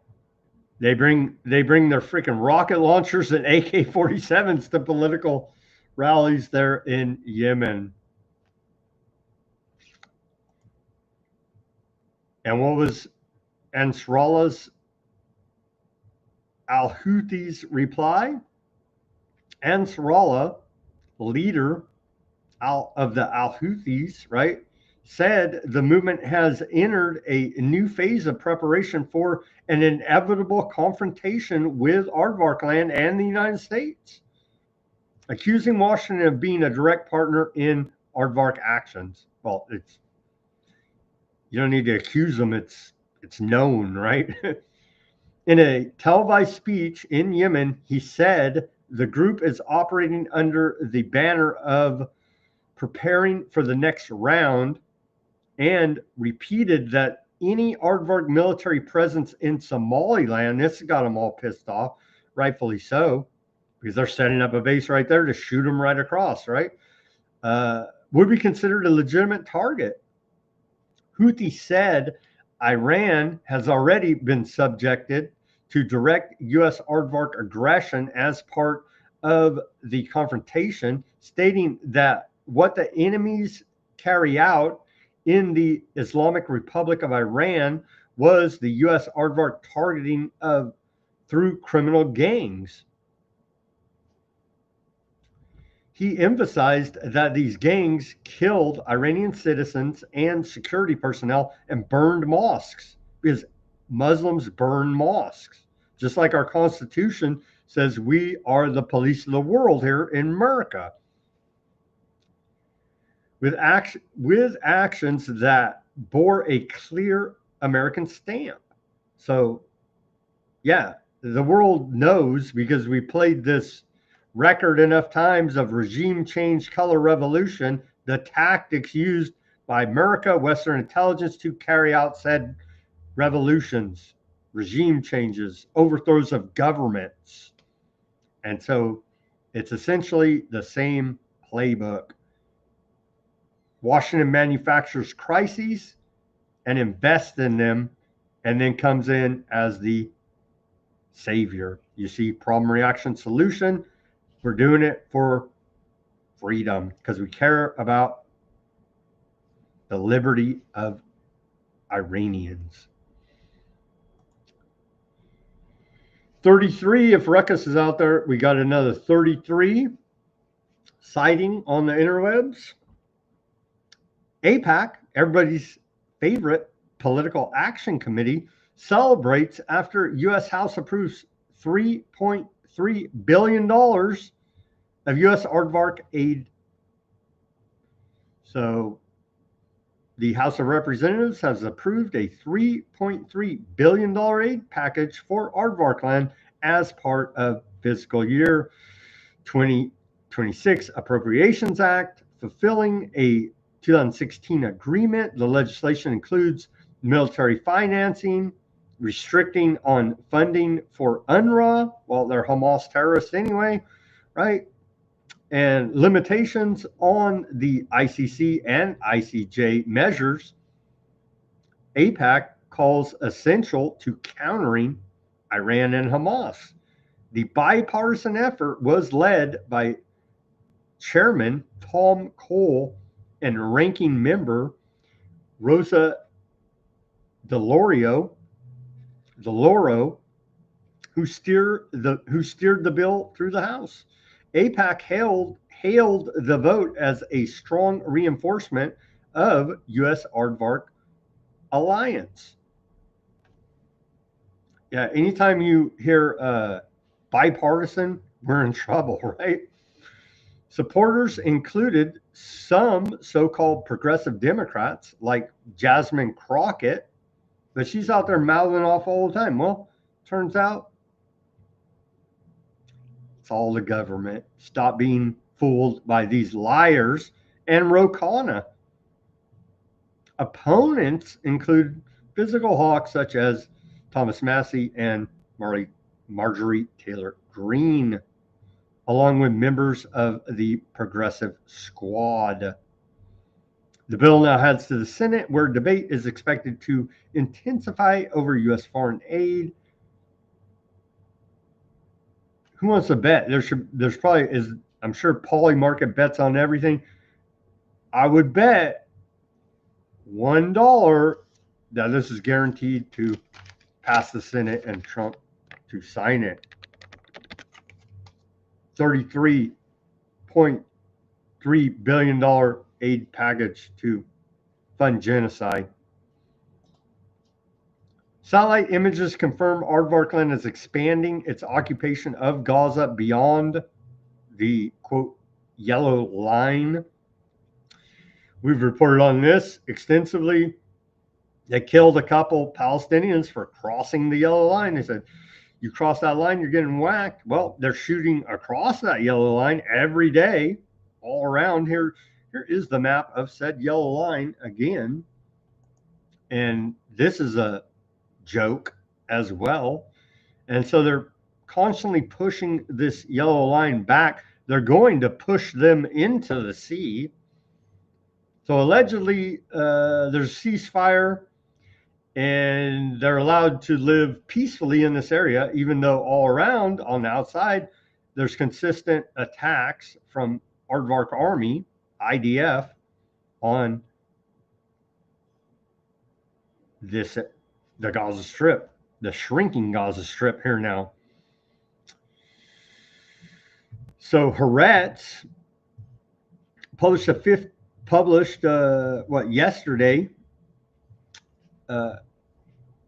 They bring their freaking rocket launchers and AK-47s to political rallies there in Yemen. And what was Ansarallah's al-Houthis' reply? Ansarallah, leader of the al-Houthis, right, said the movement has entered a new phase of preparation for an inevitable confrontation with Aardvark Land and the United States, accusing Washington of being a direct partner in Aardvark actions. Well, you don't need to accuse them. It's known, right? In a televised speech in Yemen, he said the group is operating under the banner of preparing for the next round, and repeated that any Aardvark military presence in Somaliland, this got them all pissed off, rightfully so, because they're setting up a base right there to shoot them right across, right? Would be considered a legitimate target. Houthi said Iran has already been subjected to direct U.S. Aardvark aggression as part of the confrontation, stating that what the enemies carry out in the Islamic Republic of Iran was the U.S. Aardvark targeting through criminal gangs. He emphasized that these gangs killed Iranian citizens and security personnel and burned mosques, because Muslims burn mosques. Just like our Constitution says we are the police of the world here in America. With actions that bore a clear American stamp. So, yeah, the world knows, because we played this record enough times of regime change, color revolution, the tactics used by America, Western intelligence to carry out said revolutions, regime changes, overthrows of governments. And so it's essentially the same playbook. Washington manufactures crises and invests in them, and then comes in as the savior. You see, problem, reaction, solution. We're doing it for freedom because we care about the liberty of Iranians. 33, if Ruckus is out there, we got another 33 sighting on the interwebs. AIPAC everybody's favorite political action committee celebrates after U.S. House approves $3.3 billion of U.S. aardvark aid. So the House of Representatives has approved a $3.3 billion aid package for aardvark land as part of fiscal year 2026 Appropriations Act, fulfilling a 2016 agreement. The legislation includes military financing, restricting on funding for UNRWA, well, they're Hamas terrorists anyway, right? And limitations on the ICC and ICJ measures AIPAC calls essential to countering Iran and Hamas. The bipartisan effort was led by Chairman Tom Cole and Ranking Member Rosa DeLauro, who steered the bill through the House. AIPAC hailed the vote as a strong reinforcement of U.S. aardvark alliance. Yeah, anytime you hear bipartisan, we're in trouble, right? Supporters included some so-called progressive Democrats like Jasmine Crockett, but she's out there mouthing off all the time. Well, turns out it's all the government. Stop being fooled by these liars. And Ro Khanna. Opponents include physical hawks such as Thomas Massie and Marjorie Taylor Greene, along with members of the Progressive Squad. The bill now heads to the Senate, where debate is expected to intensify over U.S. foreign aid. Who wants to bet? There's probably, I'm sure Pauly market bets on everything. I would bet $1 that this is guaranteed to pass the Senate and Trump to sign it. $33.3 billion aid package to fund genocide. Satellite images confirm aardvark land is expanding its occupation of Gaza beyond the, quote, yellow line. We've reported on this extensively. They killed a couple Palestinians for crossing the yellow line. They said, you cross that line, you're getting whacked. Well, they're shooting across that yellow line every day, all around here. Here is the map of said yellow line again. And this is a joke as well. And so they're constantly pushing this yellow line back. They're going to push them into the sea. So allegedly, there's a ceasefire, and they're allowed to live peacefully in this area, even though all around on the outside, there's consistent attacks from Aardvark Army, IDF, on the Gaza Strip, the shrinking Gaza Strip here now. So Haaretz published yesterday,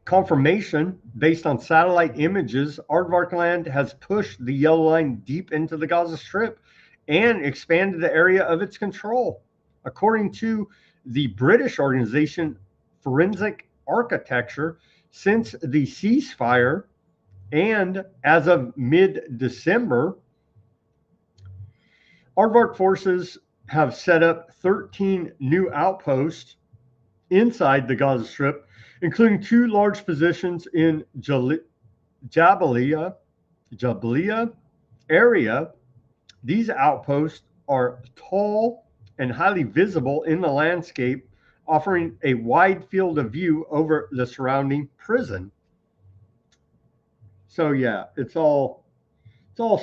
confirmation based on satellite images. Aardvark land has pushed the yellow line deep into the Gaza Strip and expanded the area of its control. According to the British organization Forensic Architecture, since the ceasefire and as of mid-December, Aardvark forces have set up 13 new outposts inside the Gaza Strip, including 2 large positions in Jabalia area. These outposts are tall and highly visible in the landscape, offering a wide field of view over the surrounding prison. So yeah, it's all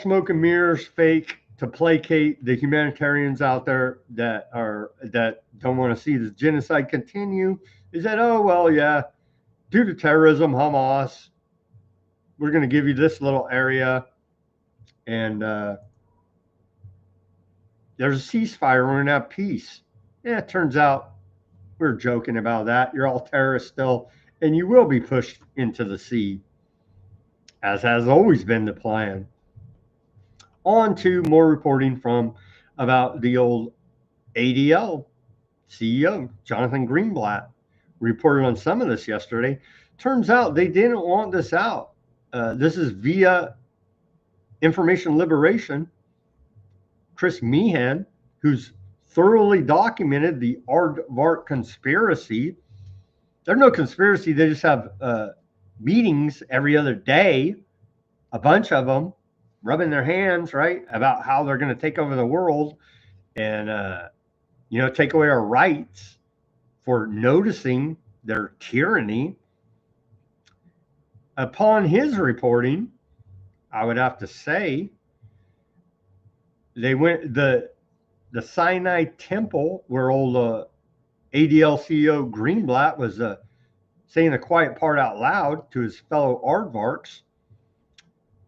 smoke and mirrors, fake, to placate the humanitarians out there that don't want to see this genocide continue. Is that, oh well, yeah, due to terrorism, Hamas, we're going to give you this little area, and there's a ceasefire. We're going to have peace. Yeah, it turns out We're joking about that. You're all terrorists still, and you will be pushed into the sea, as has always been the plan. On to more reporting from about the old ADL CEO, Jonathan Greenblatt, reported on some of this yesterday. Turns out they didn't want this out. This is via Information Liberation. Chris Meehan, who's thoroughly documented the Aardvark conspiracy. There's no conspiracy. They just have meetings every other day, a bunch of them, rubbing their hands, right, about how they're going to take over the world and, take away our rights for noticing their tyranny. Upon his reporting, I would have to say, they went the Sinai Temple, where old ADL CEO Greenblatt was saying a quiet part out loud to his fellow aardvarks.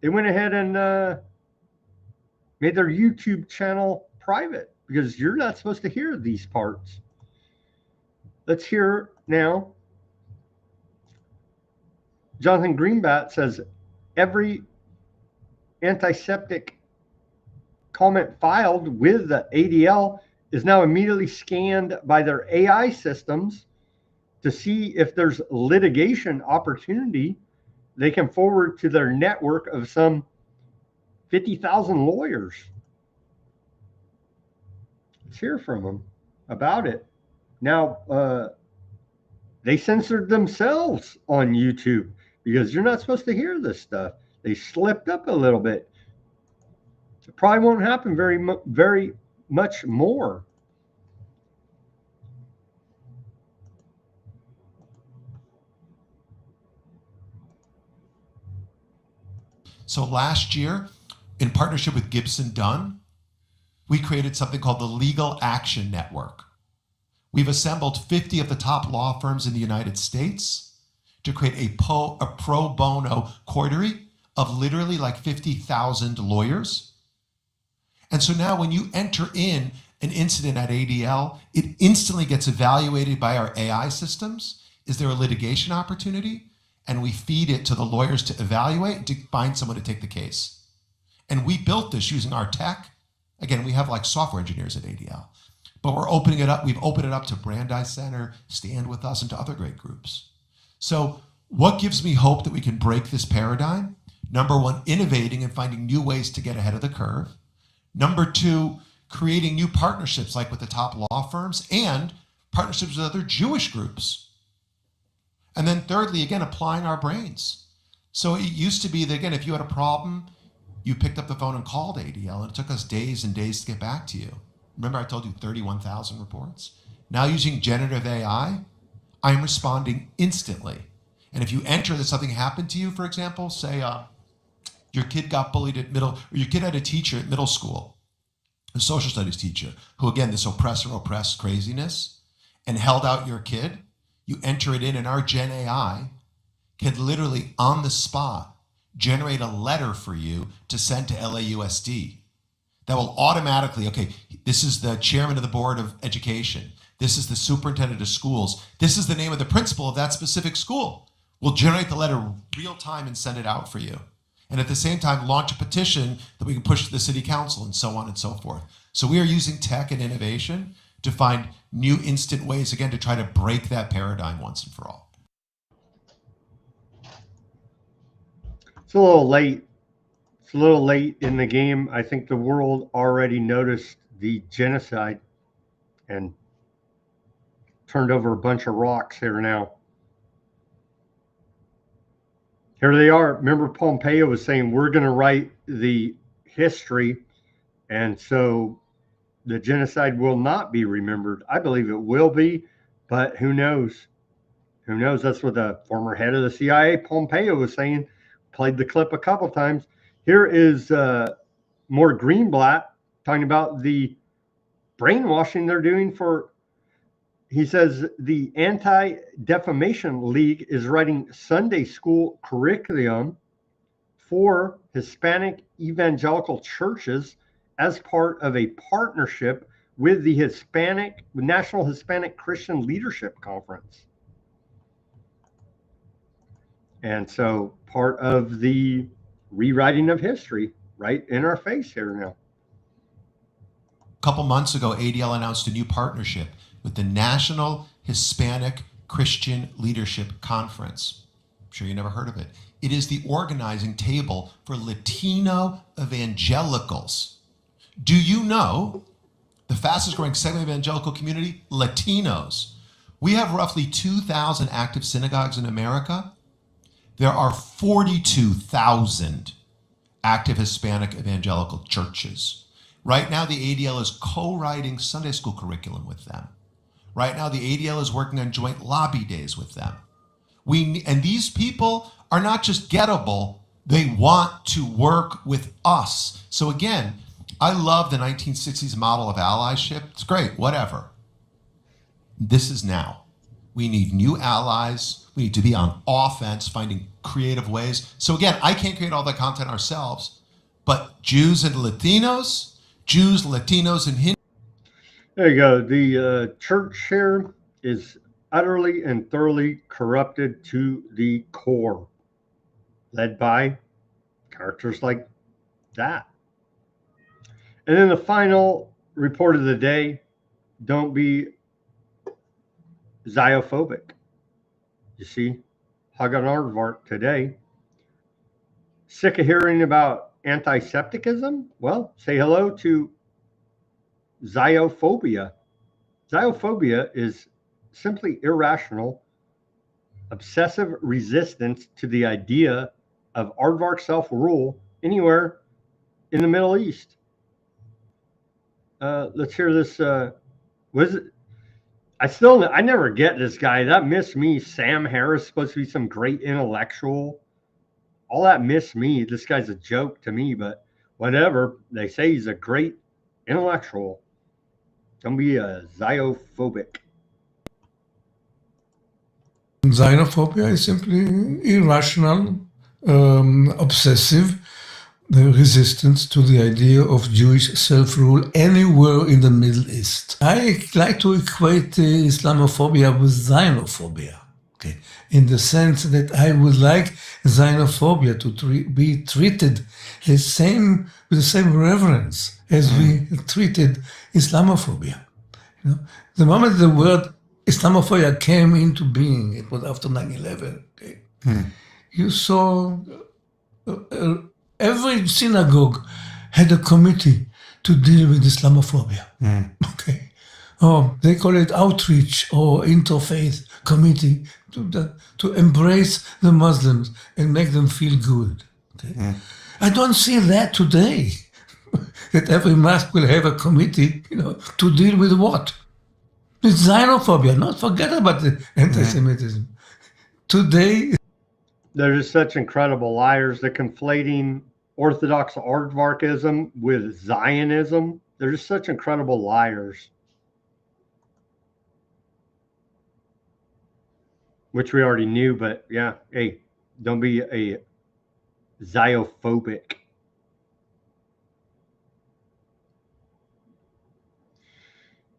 They went ahead and made their YouTube channel private because you're not supposed to hear these parts. Let's hear now. Jonathan Greenblatt says every antiseptic comment filed with the ADL is now immediately scanned by their AI systems to see if there's litigation opportunity they can forward to their network of some 50,000 lawyers. Let's hear from them about it. Now, they censored themselves on YouTube because you're not supposed to hear this stuff. They slipped up a little bit. It probably won't happen very much more. So last year, in partnership with Gibson Dunn, we created something called the Legal Action Network. We've assembled 50 of the top law firms in the United States to create a pro bono coterie of literally like 50,000 lawyers. And so now when you enter in an incident at ADL, it instantly gets evaluated by our AI systems. Is there a litigation opportunity? And we feed it to the lawyers to evaluate, to find someone to take the case. And we built this using our tech. Again, we have like software engineers at ADL, but we're opening it up. We've opened it up to Brandeis Center, Stand With Us, and to other great groups. So what gives me hope that we can break this paradigm? Number one, innovating and finding new ways to get ahead of the curve. Number two, creating new partnerships like with the top law firms and partnerships with other Jewish groups. And then thirdly, again, applying our brains. So it used to be that, again, if you had a problem, you picked up the phone and called ADL, and it took us days and days to get back to you. Remember I told you 31,000 reports? Now using generative AI, I'm responding instantly. And if you enter that something happened to you, for example, say your kid got bullied at or your kid had a teacher at middle school, a social studies teacher, who again, this oppressed craziness, and held out your kid, you enter it in, and our Gen AI can literally on the spot generate a letter for you to send to LAUSD that will automatically, okay, this is the chairman of the board of education. This is the superintendent of schools. This is the name of the principal of that specific school. We'll generate the letter real time and send it out for you. And at the same time, launch a petition that we can push to the city council and so on and so forth. So we are using tech and innovation to find new instant ways, again, to try to break that paradigm once and for all. It's a little late. It's a little late in the game. I think the world already noticed the genocide and turned over a bunch of rocks here now. Here they are. Remember, Pompeo was saying, we're going to write the history, and so the genocide will not be remembered. I believe it will be, but who knows? Who knows? That's what the former head of the CIA, Pompeo, was saying. Played the clip a couple times. Here is more Greenblatt talking about the brainwashing they're doing for, he says, the Anti-Defamation League is writing Sunday school curriculum for Hispanic evangelical churches as part of a partnership with the National Hispanic Christian Leadership Conference. And so part of the rewriting of history right in our face here now. A couple months ago, ADL announced a new partnership with the National Hispanic Christian Leadership Conference. I'm sure you never heard of it. It is the organizing table for Latino evangelicals. Do you know the fastest growing segment of the evangelical community? Latinos. We have roughly 2,000 active synagogues in America. There are 42,000 active Hispanic evangelical churches. Right now, the ADL is co-writing Sunday school curriculum with them. Right now, the ADL is working on joint lobby days with them. And these people are not just gettable, they want to work with us. So again, I love the 1960s model of allyship. It's great, whatever. This is now. We need new allies. We need to be on offense, finding creative ways. So again, I can't create all the content ourselves, but Jews and Latinos, and Hindus. There you go. The church here is utterly and thoroughly corrupted to the core, led by characters like that. And then the final report of the day, don't be Ziophobic. You see, Hagan Aardvark today. Sick of hearing about anti-Septicism? Well, say hello to Zionophobia. Zionophobia is simply irrational, obsessive resistance to the idea of aardvark self-rule anywhere in the Middle East. Let's hear this. Was it? I never get this guy. That missed me. Sam Harris supposed to be some great intellectual. All that missed me. This guy's a joke to me, but whatever. They say he's a great intellectual. Don't be a Ziophobic. Xenophobia is simply irrational, obsessive resistance to the idea of Jewish self-rule anywhere in the Middle East. I like to equate Islamophobia with Zionophobia, okay, in the sense that I would like Zionophobia to be treated with the same reverence as we treated Islamophobia. You know, the moment the word Islamophobia came into being, it was after 9/11. Okay? You saw every synagogue had a committee to deal with Islamophobia. Okay, they call it outreach or interfaith committee to embrace the Muslims and make them feel good. Okay? I don't see that today. That every mosque will have a committee, to deal with what? It's xenophobia. Not forget about the anti-Semitism. Today, they're just such incredible liars. They're conflating Orthodox aardvarkism with Zionism. They're just such incredible liars, which we already knew. But yeah, hey, don't be a Ziophobic.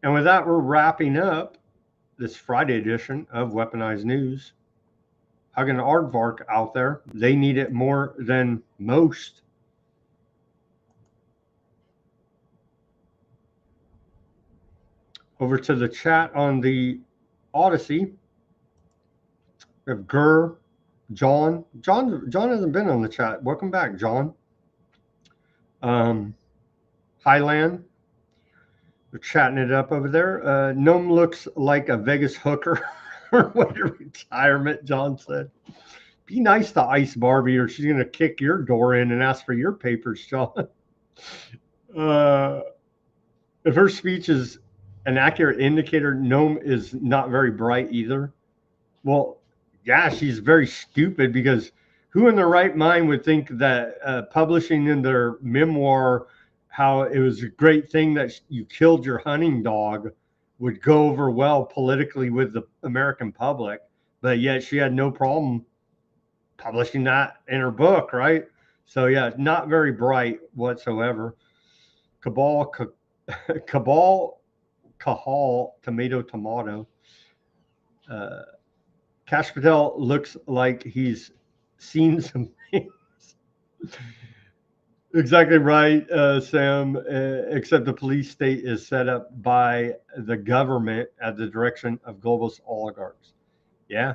And with that, we're wrapping up this Friday edition of Weaponized News. Hagan Aardvark out there, they need it more than most. Over to the chat on the Odysee. We have Gurr, John. John hasn't been on the chat. Welcome back, John. Highland. We're chatting it up over there. Gnome looks like a Vegas hooker or way to retirement, John said. Be nice to Ice Barbie or she's going to kick your door in and ask for your papers, John. If her speech is an accurate indicator, Gnome is not very bright either. Well, yeah, she's very stupid because who in their right mind would think that publishing in their memoir how it was a great thing that you killed your hunting dog would go over well politically with the American public, but yet she had no problem publishing that in her book, right? So yeah, not very bright whatsoever. Cabal Cajal, tomato. Kash Patel looks like he's seen some things. Exactly right, Sam, except the police state is set up by the government at the direction of globalist oligarchs. Yeah,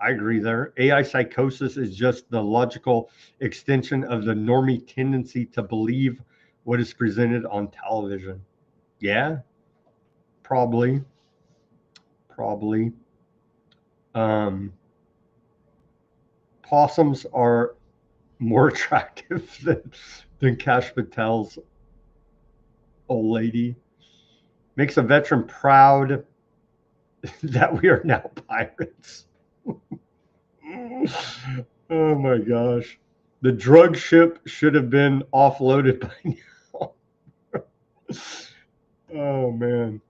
I agree there. AI psychosis is just the logical extension of the normie tendency to believe what is presented on television. Yeah, probably. Possums are more attractive than Kash Patel's old lady. Makes a veteran proud that we are now pirates. Oh my gosh. The drug ship should have been offloaded by now. Oh man.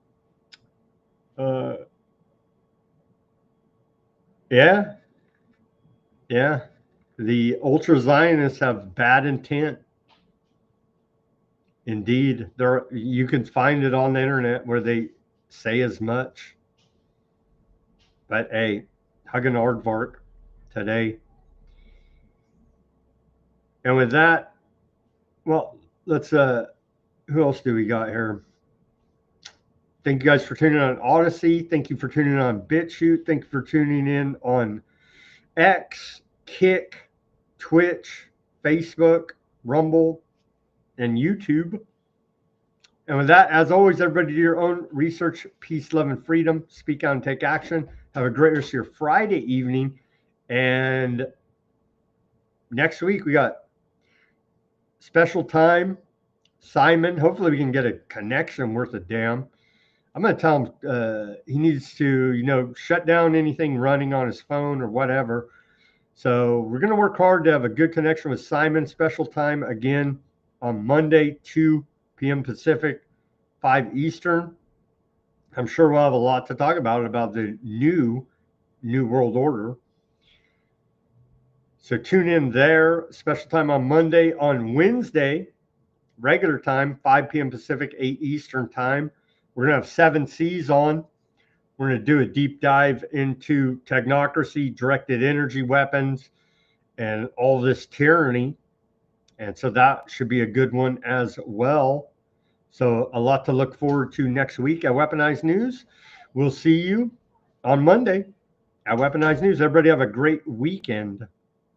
Yeah. Yeah. The ultra Zionists have bad intent. Indeed. You can find it on the internet where they say as much. But hey, hugging Aardvark today. And with that, well, let's who else do we got here? Thank you guys for tuning in on Odysee. Thank you for tuning in on Bitchute. Thank you for tuning in on X, Kick, Twitch, Facebook, Rumble, and YouTube. And with that, as always, everybody do your own research, peace, love, and freedom. Speak out and take action. Have a great rest of your Friday evening. And next week, we got special time. Simon, hopefully we can get a connection worth a damn. I'm going to tell him he needs to, shut down anything running on his phone or whatever. So we're going to work hard to have a good connection with Simon. Special time again on Monday, 2 p.m. Pacific, 5 Eastern. I'm sure we'll have a lot to talk about the new world order. So tune in there. Special time on Monday. On Wednesday, regular time, 5 p.m. Pacific, 8 Eastern time. We're going to have 7 C's on. We're going to do a deep dive into technocracy, directed energy weapons, and all this tyranny. And so that should be a good one as well. So a lot to look forward to next week at Weaponized News. We'll see you on Monday at Weaponized News. Everybody have a great weekend.